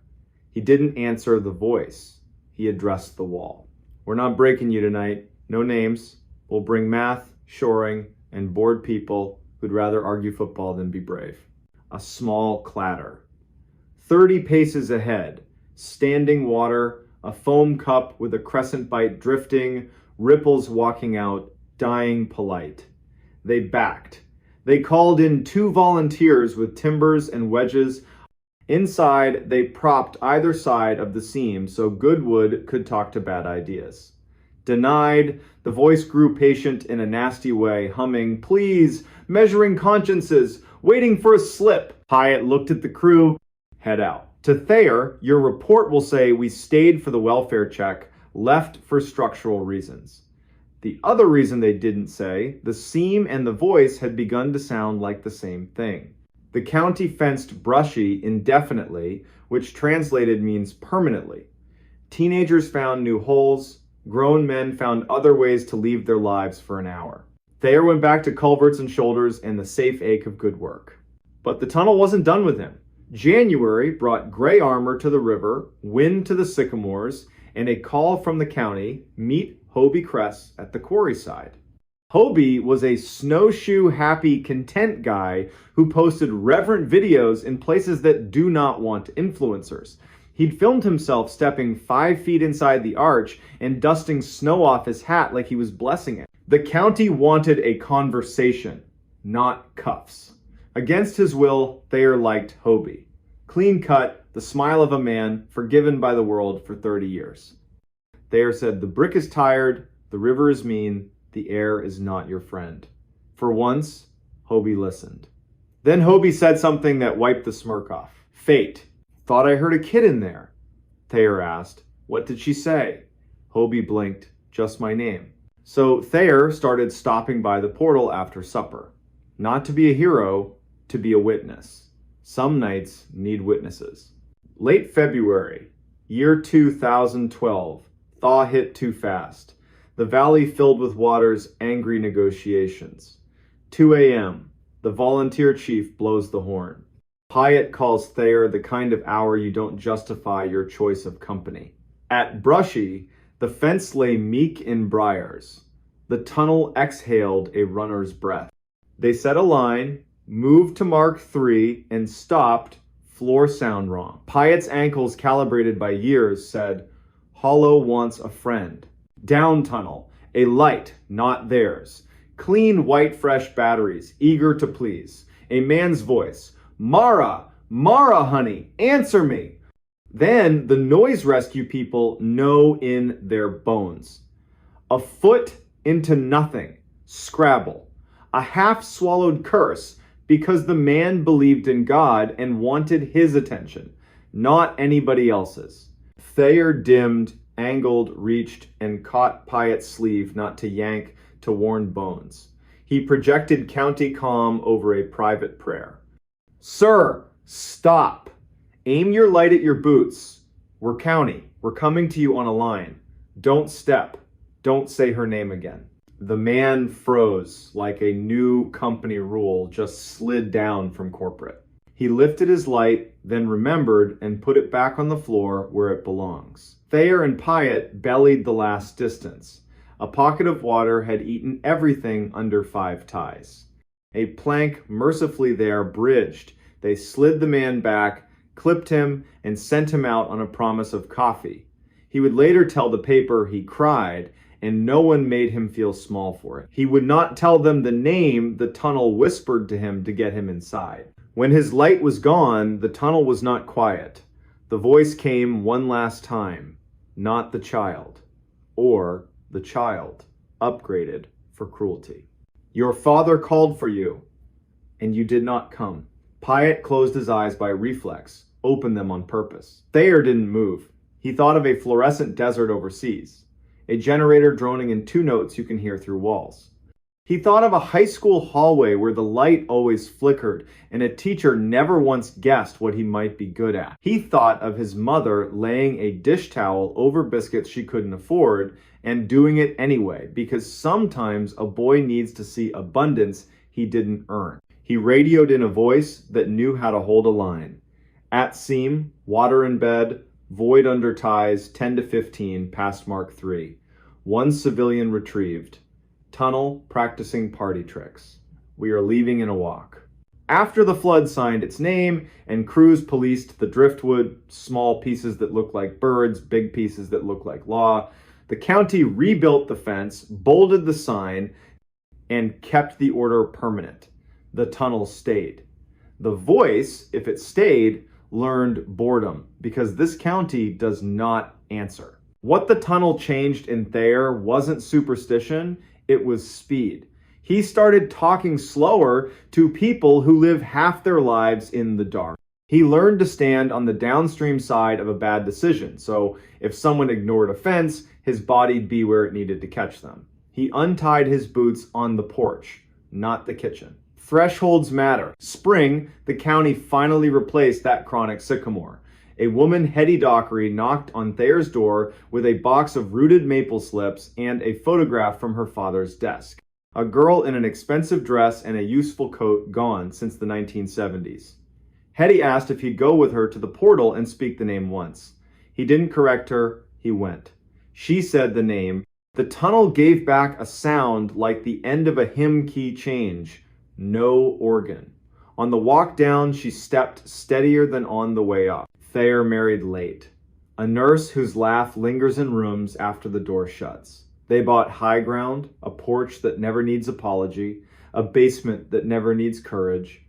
[SPEAKER 2] He didn't answer the voice. He addressed the wall. We're not breaking you tonight. No names. We'll bring math, shoring, and bored people who'd rather argue football than be brave. A small clatter. 30 paces ahead, standing water, a foam cup with a crescent bite drifting, ripples walking out, dying polite. They backed. They called in 2 volunteers with timbers and wedges. Inside, they propped either side of the seam so Goodwood could talk to bad ideas. Denied, the voice grew patient in a nasty way, humming, "Please, measuring consciences, waiting for a slip." Hyatt looked at the crew, head out. To Thayer, your report will say we stayed for the welfare check, left for structural reasons. The other reason they didn't say, the seam and the voice had begun to sound like the same thing. The county fenced Brushy indefinitely, which translated means permanently. Teenagers found new holes. Grown men found other ways to leave their lives for an hour. Thayer went back to culverts and shoulders and the safe ache of good work. But the tunnel wasn't done with him. January brought gray armor to the river, wind to the sycamores, and a call from the county, meet Hobie Kress at the quarry side. Hobie was a snowshoe happy content guy who posted reverent videos in places that do not want influencers. He'd filmed himself stepping 5 feet inside the arch and dusting snow off his hat like he was blessing it. The county wanted a conversation, not cuffs. Against his will, Thayer liked Hobie. Clean cut, the smile of a man forgiven by the world for 30 years. Thayer said, "The brick is tired, the river is mean, the air is not your friend." For once, Hobie listened. Then Hobie said something that wiped the smirk off. "Fate. Thought I heard a kid in there." Thayer asked, "What did she say?" Hobie blinked, "Just my name." So Thayer started stopping by the portal after supper. Not to be a hero, to be a witness. Some nights need witnesses. Late February, year 2012. Thaw hit too fast. The valley filled with water's angry negotiations. 2 a.m. The volunteer chief blows the horn. Hyatt calls Thayer the kind of hour you don't justify your choice of company. At Brushy, the fence lay meek in briars. The tunnel exhaled a runner's breath. They set a line, moved to Mark 3, and stopped, floor sound wrong. Hyatt's ankles calibrated by years said, "Hollow wants a friend." Down tunnel, a light, not theirs. Clean white fresh batteries, eager to please. A man's voice, "Mara, Mara, honey, answer me." Then the noise rescue people know in their bones. A foot into nothing, Scrabble. A half-swallowed curse because the man believed in God and wanted his attention, not anybody else's. Thayer dimmed, angled, reached, and caught Hyatt's sleeve not to yank, to warn bones. He projected county calm over a private prayer. "Sir, stop. Aim your light at your boots. We're county. We're coming to you on a line. Don't step. Don't say her name again." The man froze like a new company rule just slid down from corporate. He lifted his light, then remembered and put it back on the floor where it belongs. Thayer and Hyatt bellied the last distance. A pocket of water had eaten everything under 5 ties. A plank mercifully there bridged. They slid the man back, clipped him, and sent him out on a promise of coffee. He would later tell the paper he cried, and no one made him feel small for it. He would not tell them the name the tunnel whispered to him to get him inside. When his light was gone, the tunnel was not quiet. The voice came one last time, not the child, or the child, upgraded for cruelty. "Your father called for you, and you did not come." Hyatt closed his eyes by reflex, opened them on purpose. Thayer didn't move. He thought of a fluorescent desert overseas, a generator droning in 2 notes you can hear through walls. He thought of a high school hallway where the light always flickered and a teacher never once guessed what he might be good at. He thought of his mother laying a dish towel over biscuits she couldn't afford and doing it anyway, because sometimes a boy needs to see abundance he didn't earn. He radioed in a voice that knew how to hold a line. At seam, water in bed, void under ties, 10 to 15, past Mark 3. 1 civilian retrieved. Tunnel practicing party tricks. We are leaving in a walk. After the flood signed its name and crews policed the driftwood, small pieces that look like birds, big pieces that look like law, the county rebuilt the fence, bolded the sign, and kept the order permanent. The tunnel stayed. The voice, if it stayed, learned boredom because this county does not answer. What the tunnel changed in Thayer wasn't superstition, it was speed. He started talking slower to people who live half their lives in the dark. He learned to stand on the downstream side of a bad decision, so if someone ignored a fence, his body'd be where it needed to catch them. He untied his boots on the porch, not the kitchen. Thresholds matter. Spring, the county finally replaced that chronic sycamore. A woman, Hetty Dockery, knocked on Thayer's door with a box of rooted maple slips and a photograph from her father's desk. A girl in an expensive dress and a useful coat gone since the 1970s. Hetty asked if he'd go with her to the portal and speak the name once. He didn't correct her, he went. She said the name. The tunnel gave back a sound like the end of a hymn key change. No organ. On the walk down, she stepped steadier than on the way up. Thayer married late. A nurse whose laugh lingers in rooms after the door shuts. They bought high ground, a porch that never needs apology, a basement that never needs courage.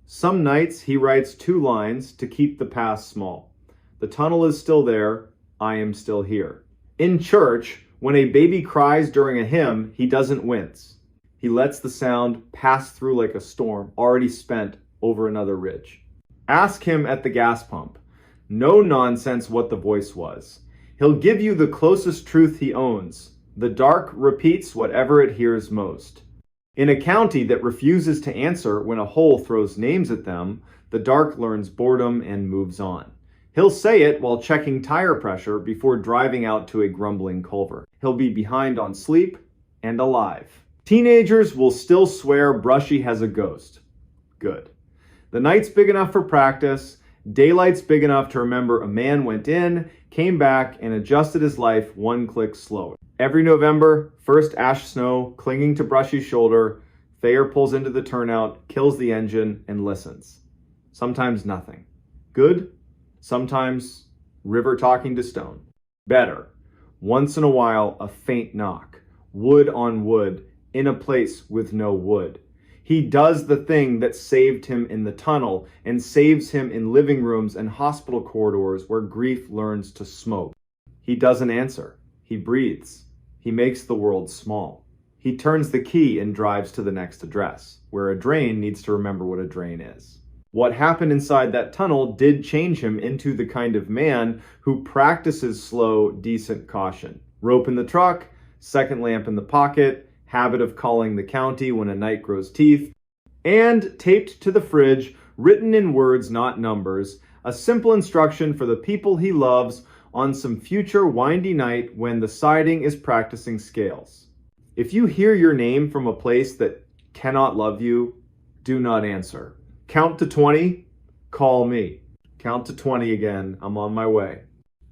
[SPEAKER 2] Some nights he writes 2 lines to keep the past small. The tunnel is still there, I am still here. In church, when a baby cries during a hymn, he doesn't wince. He lets the sound pass through like a storm already spent over another ridge. Ask him at the gas pump. No nonsense what the voice was. He'll give you the closest truth he owns. The dark repeats whatever it hears most. In a county that refuses to answer when a hole throws names at them, the dark learns boredom and moves on. He'll say it while checking tire pressure before driving out to a grumbling culvert. He'll be behind on sleep and alive. Teenagers will still swear Brushy has a ghost. Good. The night's big enough for practice. Daylight's big enough to remember a man went in, came back, and adjusted his life 1 click slower. Every November, first ash snow clinging to Brushy's shoulder, Thayer pulls into the turnout, kills the engine, and listens. Sometimes nothing. Good. Sometimes river talking to stone. Better. Once in a while, a faint knock. Wood on wood, in a place with no wood. He does the thing that saved him in the tunnel and saves him in living rooms and hospital corridors where grief learns to smoke. He doesn't answer. He breathes. He makes the world small. He turns the key and drives to the next address, where a drain needs to remember what a drain is. What happened inside that tunnel did change him into the kind of man who practices slow, decent caution. Rope in the truck, second lamp in the pocket, habit of calling the county when a night grows teeth, and taped to the fridge, written in words, not numbers, a simple instruction for the people he loves on some future windy night when the siding is practicing scales. If you hear your name from a place that cannot love you, do not answer. Count to 20, call me. Count to 20 again, I'm on my way.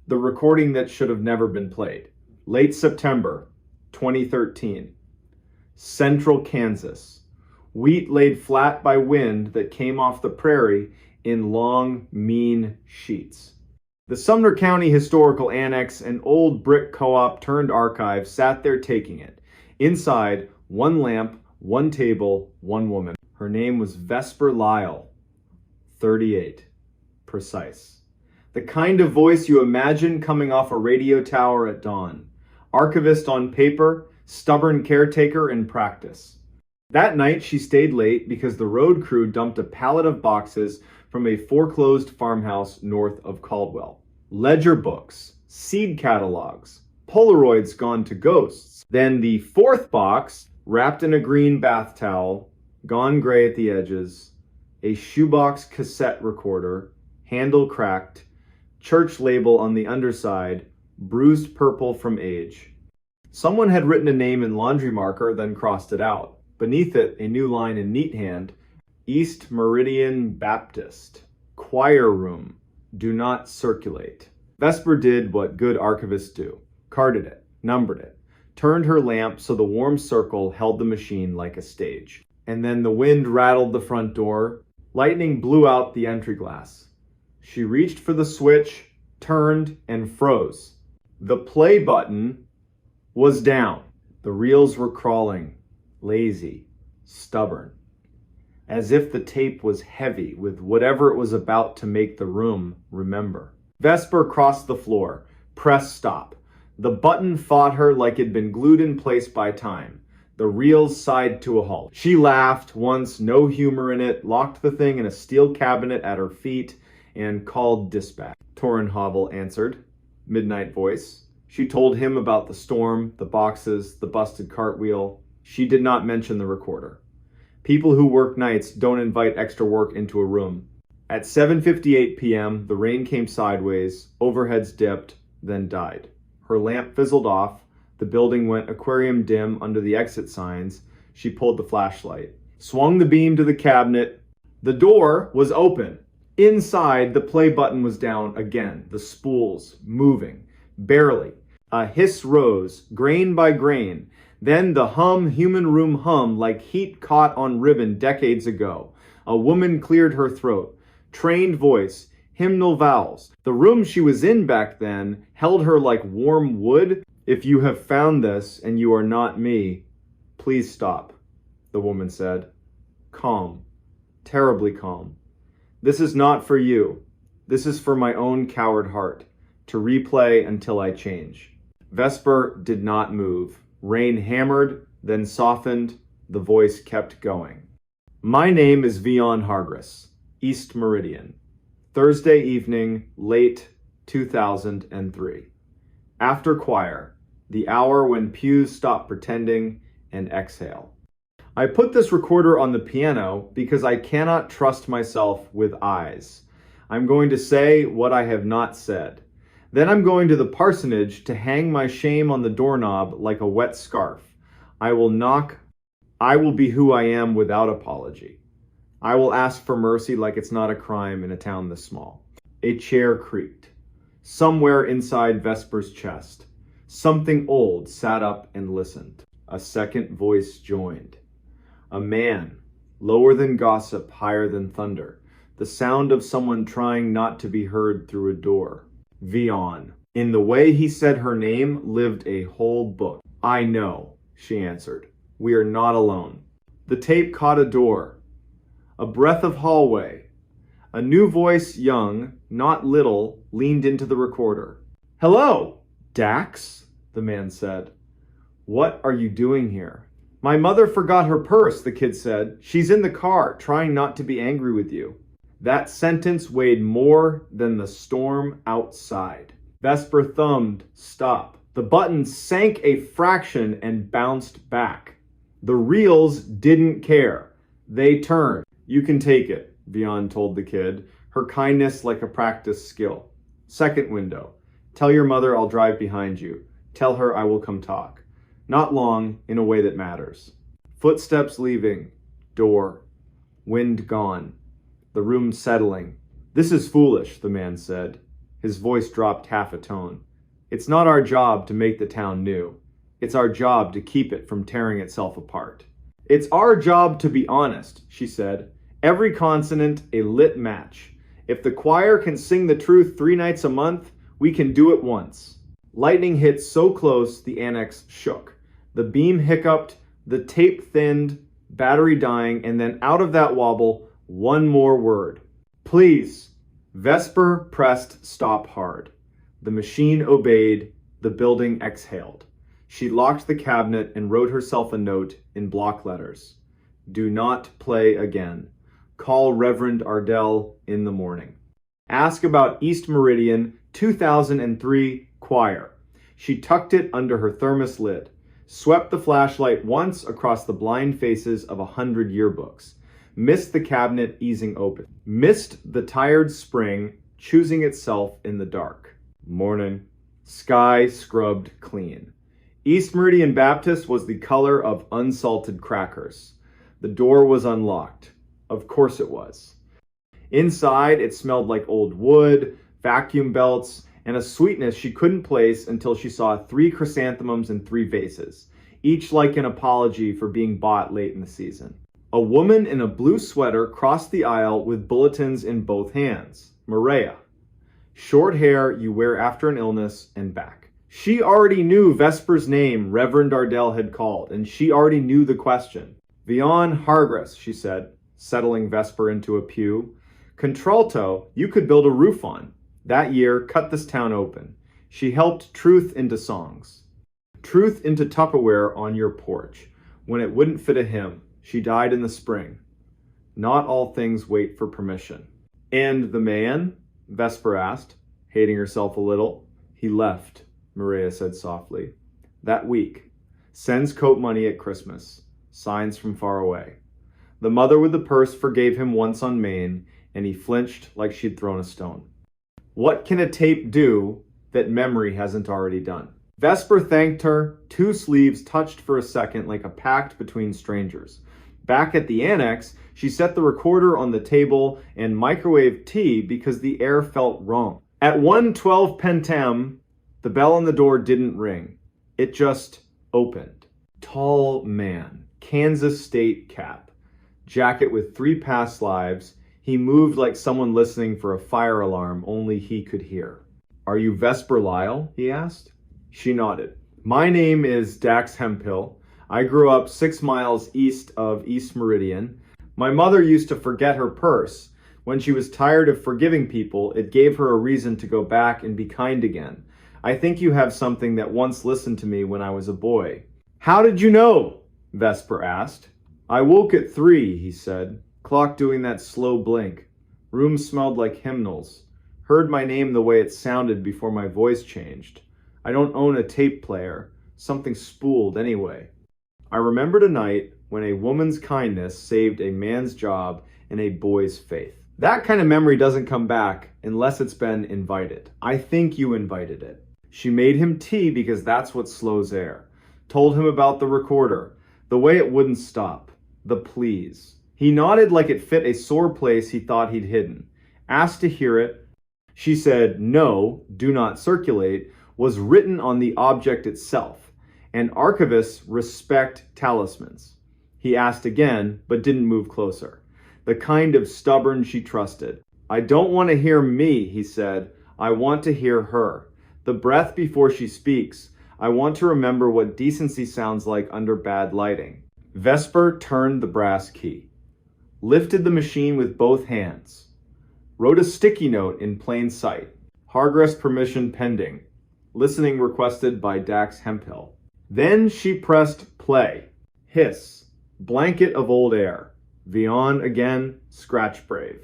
[SPEAKER 2] The recording that should have never been played. Late September, 2013. Central Kansas. Wheat laid flat by wind that came off the prairie in long, mean sheets. The Sumner County Historical Annex, an old brick co-op turned archive, sat there taking it. Inside, 1 lamp, 1 table, 1 woman. Her name was Vesper Lyle, 38. Precise. The kind of voice you imagine coming off a radio tower at dawn. Archivist on paper, stubborn caretaker in practice. That night she stayed late because the road crew dumped a pallet of boxes from a foreclosed farmhouse north of Caldwell. Ledger books, seed catalogs, Polaroids gone to ghosts. Then the 4th box, wrapped in a green bath towel, gone gray at the edges, a shoebox cassette recorder, handle cracked, church label on the underside, bruised purple from age. Someone had written a name in laundry marker, then crossed it out. Beneath it, a new line in neat hand, East Meridian Baptist, choir room, do not circulate. Vesper did what good archivists do. Carded it, numbered it, turned her lamp so the warm circle held the machine like a stage. And then the wind rattled the front door. Lightning blew out the entry glass. She reached for the switch, turned, and froze. The play button was down. The reels were crawling, lazy, stubborn, as if the tape was heavy with whatever it was about to make the room remember. Vesper crossed the floor, pressed stop. The button fought her like it'd been glued in place by time. The reels sighed to a halt. She laughed once, no humor in it, locked the thing in a steel cabinet at her feet, and called dispatch. Torrenhovel answered, midnight voice. She told him about the storm, the boxes, the busted cartwheel. She did not mention the recorder. People who work nights don't invite extra work into a room. At 7:58 p.m., the rain came sideways, overheads dipped, then died. Her lamp fizzled off. The building went aquarium dim under the exit signs. She pulled the flashlight, swung the beam to the cabinet. The door was open. Inside, the play button was down again, the spools moving, barely. A hiss rose, grain by grain. Then the human room hum like heat caught on ribbon decades ago. A woman cleared her throat. Trained voice, hymnal vowels. The room she was in back then held her like warm wood. If you have found this and you are not me, please stop, the woman said. Calm, terribly calm. This is not for you. This is for my own coward heart, to replay until I change. Vesper did not move. Rain hammered, then softened. The voice kept going. My name is Vion Hargris, East Meridian. Thursday evening, late 2003. After choir, the hour when pews stop pretending and exhale. I put this recorder on the piano because I cannot trust myself with eyes. I'm going to say what I have not said. Then I'm going to the parsonage to hang my shame on the doorknob like a wet scarf. I will knock. I will be who I am without apology. I will ask for mercy like it's not a crime in a town this small. A chair creaked. Somewhere inside Vesper's chest, something old sat up and listened. A second voice joined. A man, lower than gossip, higher than thunder. The sound of someone trying not to be heard through a door. Vion. In the way he said her name lived a whole book. I know, she answered. We are not alone. The tape caught a door. A breath of hallway. A new voice, young, not little, leaned into the recorder. Hello, Dax, the man said. What are you doing here? My mother forgot her purse, the kid said. She's in the car, trying not to be angry with you. That sentence weighed more than the storm outside. Vesper thumbed, stop. The button sank a fraction and bounced back. The reels didn't care. They turned. You can take it, Vion told the kid, her kindness like a practiced skill. Second window. Tell your mother I'll drive behind you. Tell her I will come talk. Not long, in a way that matters. Footsteps leaving. Door. Wind gone. The room settling. This is foolish, the man said. His voice dropped half a tone. It's not our job to make the town new. It's our job to keep it from tearing itself apart. It's our job to be honest, she said. Every consonant a lit match. If the choir can sing the truth 3 nights a month, we can do it once. Lightning hit so close the annex shook. The beam hiccuped, the tape thinned, battery dying, and then out of that wobble, one more word. Please. Vesper pressed stop hard. The machine obeyed. The building exhaled. She locked the cabinet and wrote herself a note in block letters. Do not play again. Call Reverend Ardell in the morning. Ask about East Meridian 2003 choir. She tucked it under her thermos lid, swept the flashlight once across the blind faces of 100 yearbooks, missed the cabinet easing open, missed the tired spring choosing itself in the dark. Morning. Sky scrubbed clean. East Meridian Baptist was the color of unsalted crackers. The door was unlocked. Of course it was. Inside, it smelled like old wood, vacuum belts, and a sweetness she couldn't place until she saw 3 chrysanthemums in 3 vases, each like an apology for being bought late in the season. A woman in a blue sweater crossed the aisle with bulletins in both hands. Maria. Short hair you wear after an illness and back. She already knew Vesper's name Reverend Ardell had called, and she already knew the question. Vion Hargras, she said, settling Vesper into a pew. Contralto, you could build a roof on. That year, cut this town open. She helped truth into songs. Truth into Tupperware on your porch. When it wouldn't fit a hymn. She died in the spring. Not all things wait for permission. And the man? Vesper asked, hating herself a little. He left, Maria said softly. That week. Sends coat money at Christmas. Signs from far away. The mother with the purse forgave him once on Maine, and he flinched like she'd thrown a stone. What can a tape do that memory hasn't already done? Vesper thanked her, 2 sleeves touched for a second like a pact between strangers. Back at the annex, she set the recorder on the table and microwaved tea because the air felt wrong. At 1:12 p.m, the bell on the door didn't ring. It just opened. Tall man, Kansas State cap, jacket with 3 past lives. He moved like someone listening for a fire alarm only he could hear. Are you Vesper Lyle? He asked. She nodded. My name is Dax Hemphill. I grew up 6 miles east of East Meridian. My mother used to forget her purse. When she was tired of forgiving people, it gave her a reason to go back and be kind again. I think you have something that once listened to me when I was a boy. How did you know? Vesper asked. I woke at 3, he said. Clock doing that slow blink. Room smelled like hymnals. Heard my name the way it sounded before my voice changed. I don't own a tape player. Something spooled anyway. I remembered a night when a woman's kindness saved a man's job and a boy's faith. That kind of memory doesn't come back unless it's been invited. I think you invited it. She made him tea because that's what slows air. Told him about the recorder, the way it wouldn't stop, the please. He nodded like it fit a sore place he thought he'd hidden. Asked to hear it. She said, no, do not circulate, was written on the object itself. And archivists respect talismans. He asked again, but didn't move closer. The kind of stubborn she trusted. I don't want to hear me, he said. I want to hear her. The breath before she speaks. I want to remember what decency sounds like under bad lighting. Vesper turned the brass key. Lifted the machine with both hands. Wrote a sticky note in plain sight. Hargras permission pending. Listening requested by Dax Hemphill. Then she pressed play. Hiss. Blanket of old air. Vion again, scratch brave.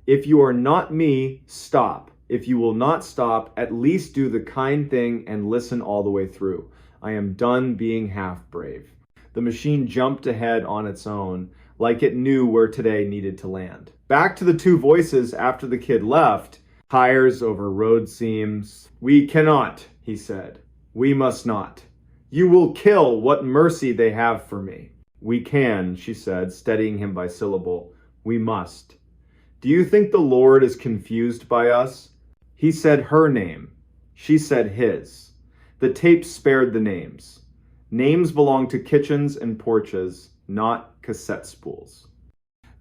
[SPEAKER 2] If you are not me, stop. If you will not stop, at least do the kind thing and listen all the way through. I am done being half brave. The machine jumped ahead on its own, like it knew where today needed to land. Back to the 2 voices after the kid left. Tires over road seams. We cannot, he said. We must not. You will kill what mercy they have for me. We can, she said, steadying him by syllable. We must. Do you think the Lord is confused by us? He said her name. She said his. The tape spared the names. Names belong to kitchens and porches, not cassette spools.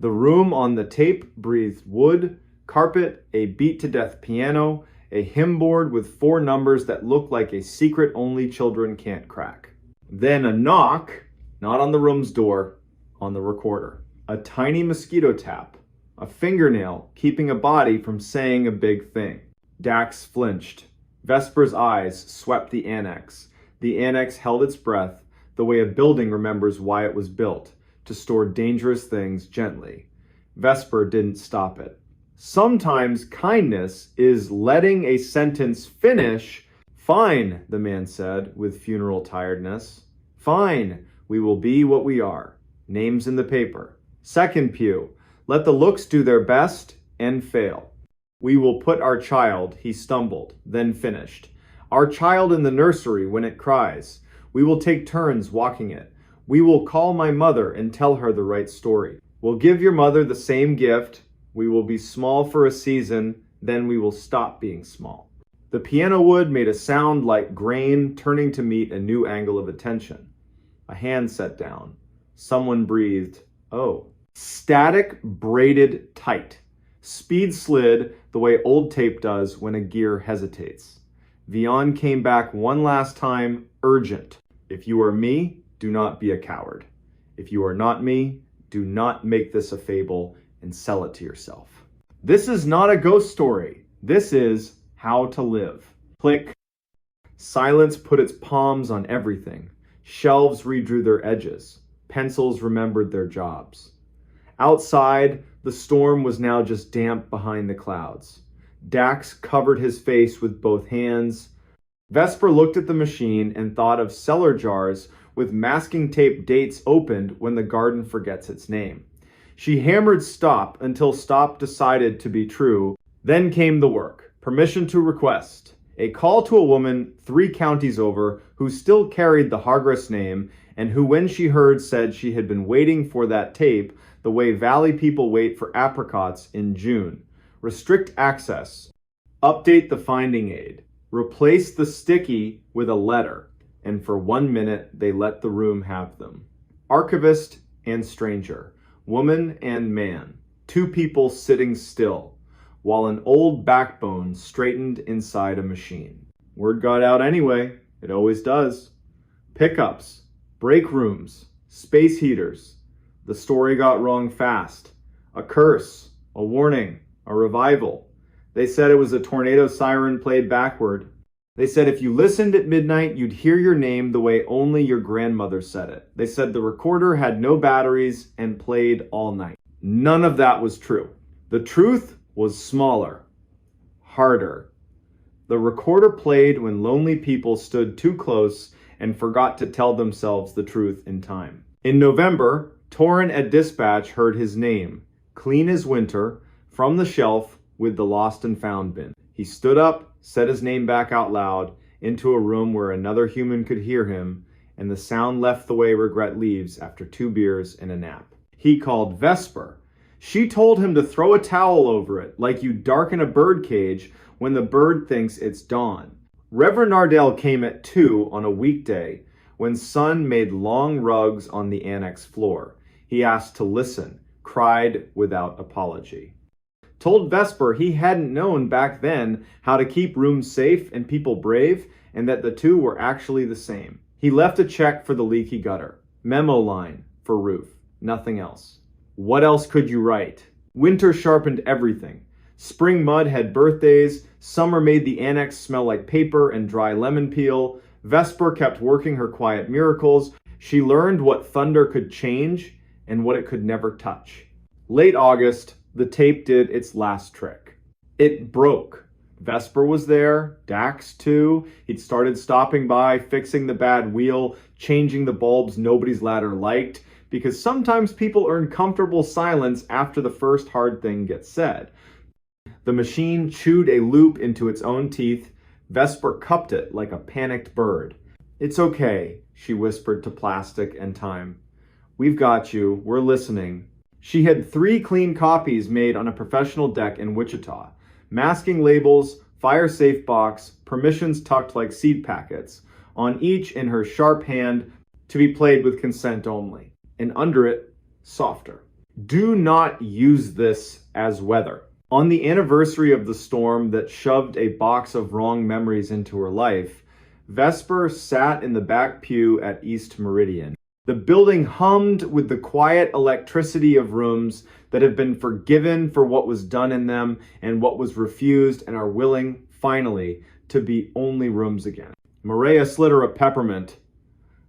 [SPEAKER 2] The room on the tape breathed wood, carpet, a beat-to-death piano, a hymn board with 4 numbers that looked like a secret only children can't crack. Then a knock, not on the room's door, on the recorder. A tiny mosquito tap, a fingernail keeping a body from saying a big thing. Dax flinched. Vesper's eyes swept the annex. The annex held its breath, the way a building remembers why it was built, to store dangerous things gently. Vesper didn't stop it. Sometimes kindness is letting a sentence finish. Fine, the man said with funeral tiredness. Fine, we will be what we are. Names in the paper. Second pew, let the looks do their best and fail. We will put our child, he stumbled, then finished. Our child in the nursery when it cries. We will take turns walking it. We will call my mother and tell her the right story. We'll give your mother the same gift. We will be small for a season, then we will stop being small. The piano wood made a sound like grain turning to meet a new angle of attention. A hand set down. Someone breathed, "Oh." Static braided tight. Speed slid the way old tape does when a gear hesitates. Vion came back one last time, urgent. "If you are me, do not be a coward. If you are not me, do not make this a fable and sell it to yourself." This is not a ghost story. This is how to live. Click. Silence put its palms on everything. Shelves redrew their edges. Pencils remembered their jobs. Outside, the storm was now just damp behind the clouds. Dax covered his face with both hands. Vesper looked at the machine and thought of cellar jars with masking tape dates opened when the garden forgets its name. She hammered stop until stop decided to be true. Then came the work. Permission to request. A call to a woman 3 counties over who still carried the Hargress name and who, when she heard, said she had been waiting for that tape the way Valley people wait for apricots in June. Restrict access. Update the finding aid. Replace the sticky with a letter. And for 1 minute, they let the room have them. Archivist and stranger. Woman and man. 2 people sitting still, while an old backbone straightened inside a machine. Word got out anyway. It always does. Pickups. Break rooms. Space heaters. The story got wrong fast. A curse. A warning. A revival. They said it was a tornado siren played backward. They said if you listened at midnight, you'd hear your name the way only your grandmother said it. They said the recorder had no batteries and played all night. None of that was true. The truth was smaller, harder. The recorder played when lonely people stood too close and forgot to tell themselves the truth in time. In November, Torin at dispatch heard his name, clean as winter, from the shelf with the lost and found bin. He stood up, said his name back out loud, into a room where another human could hear him, and the sound left the way regret leaves after 2 beers and a nap. He called Vesper. She told him to throw a towel over it, like you darken a bird cage when the bird thinks it's dawn. Reverend Nardell came at 2 on a weekday when Sun made long rugs on the annex floor. He asked to listen, cried without apology. Told Vesper he hadn't known back then how to keep rooms safe and people brave, and that the 2 were actually the same. He left a check for the leaky gutter. Memo line for roof. Nothing else. What else could you write? Winter sharpened everything. Spring mud had birthdays. Summer made the annex smell like paper and dry lemon peel. Vesper kept working her quiet miracles. She learned what thunder could change and what it could never touch. Late August, the tape did its last trick. It broke. Vesper was there, Dax too. He'd started stopping by, fixing the bad wheel, changing the bulbs nobody's ladder liked, because sometimes people earn comfortable silence after the first hard thing gets said. The machine chewed a loop into its own teeth. Vesper cupped it like a panicked bird. "It's okay," she whispered to plastic and time. "We've got you. We're listening." She had 3 clean copies made on a professional deck in Wichita. Masking labels, fire-safe box, permissions tucked like seed packets, on each in her sharp hand, to be played with consent only. And under it, softer. "Do not use this as weather." On the anniversary of the storm that shoved a box of wrong memories into her life, Vesper sat in the back pew at East Meridian. The building hummed with the quiet electricity of rooms that have been forgiven for what was done in them and what was refused and are willing, finally, to be only rooms again. Maria slid her a peppermint.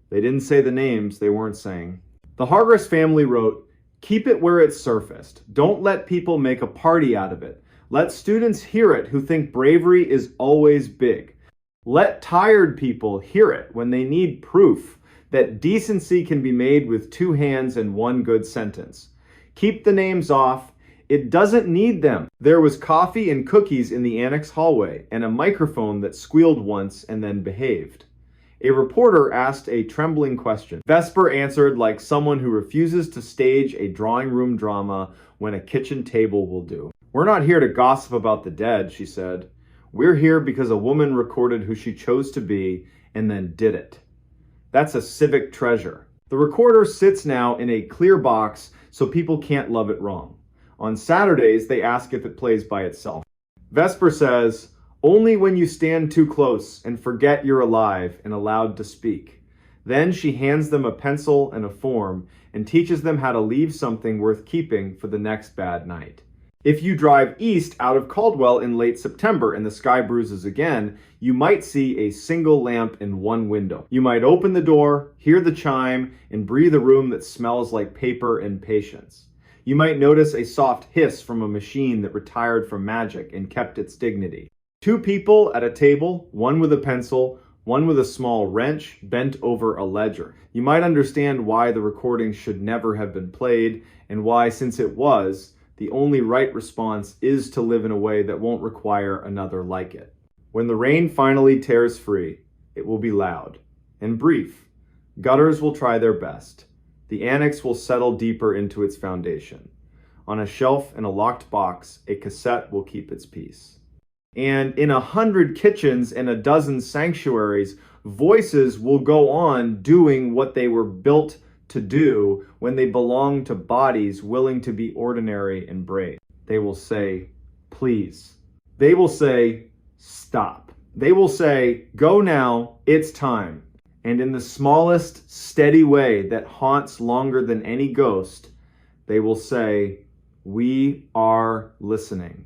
[SPEAKER 2] They didn't say the names they weren't saying. The Hargress family wrote, "Keep it where it's surfaced. Don't let people make a party out of it. Let students hear it who think bravery is always big. Let tired people hear it when they need proof that decency can be made with 2 hands and 1 good sentence. Keep the names off. It doesn't need them." There was coffee and cookies in the annex hallway and a microphone that squealed once and then behaved. A reporter asked a trembling question. Vesper answered like someone who refuses to stage a drawing room drama when a kitchen table will do. "We're not here to gossip about the dead," she said. We're here because a woman recorded who she chose to be and then did it. That's a civic treasure. The recorder sits now in a clear box so people can't love it wrong. On Saturdays, they ask if it plays by itself. Vesper says, "Only when you stand too close and forget you're alive and allowed to speak." Then she hands them a pencil and a form and teaches them how to leave something worth keeping for the next bad night. If you drive east out of Caldwell in late September and the sky bruises again, you might see a single lamp in one window. You might open the door, hear the chime, and breathe a room that smells like paper and patience. You might notice a soft hiss from a machine that retired from magic and kept its dignity. Two people at a table, one with a pencil, one with a small wrench, bent over a ledger. You might understand why the recording should never have been played, and why, since it was, the only right response is to live in a way that won't require another like it. When the rain finally tears free, it will be loud and brief. Gutters will try their best. The annex will settle deeper into its foundation. On a shelf in a locked box, a cassette will keep its peace. And in 100 kitchens and a dozen sanctuaries, voices will go on doing what they were built to do when they belong to bodies willing to be ordinary and brave. They will say, "Please." They will say, "Stop." They will say, "Go now, it's time." And in the smallest, steady way that haunts longer than any ghost, they will say, "We are listening."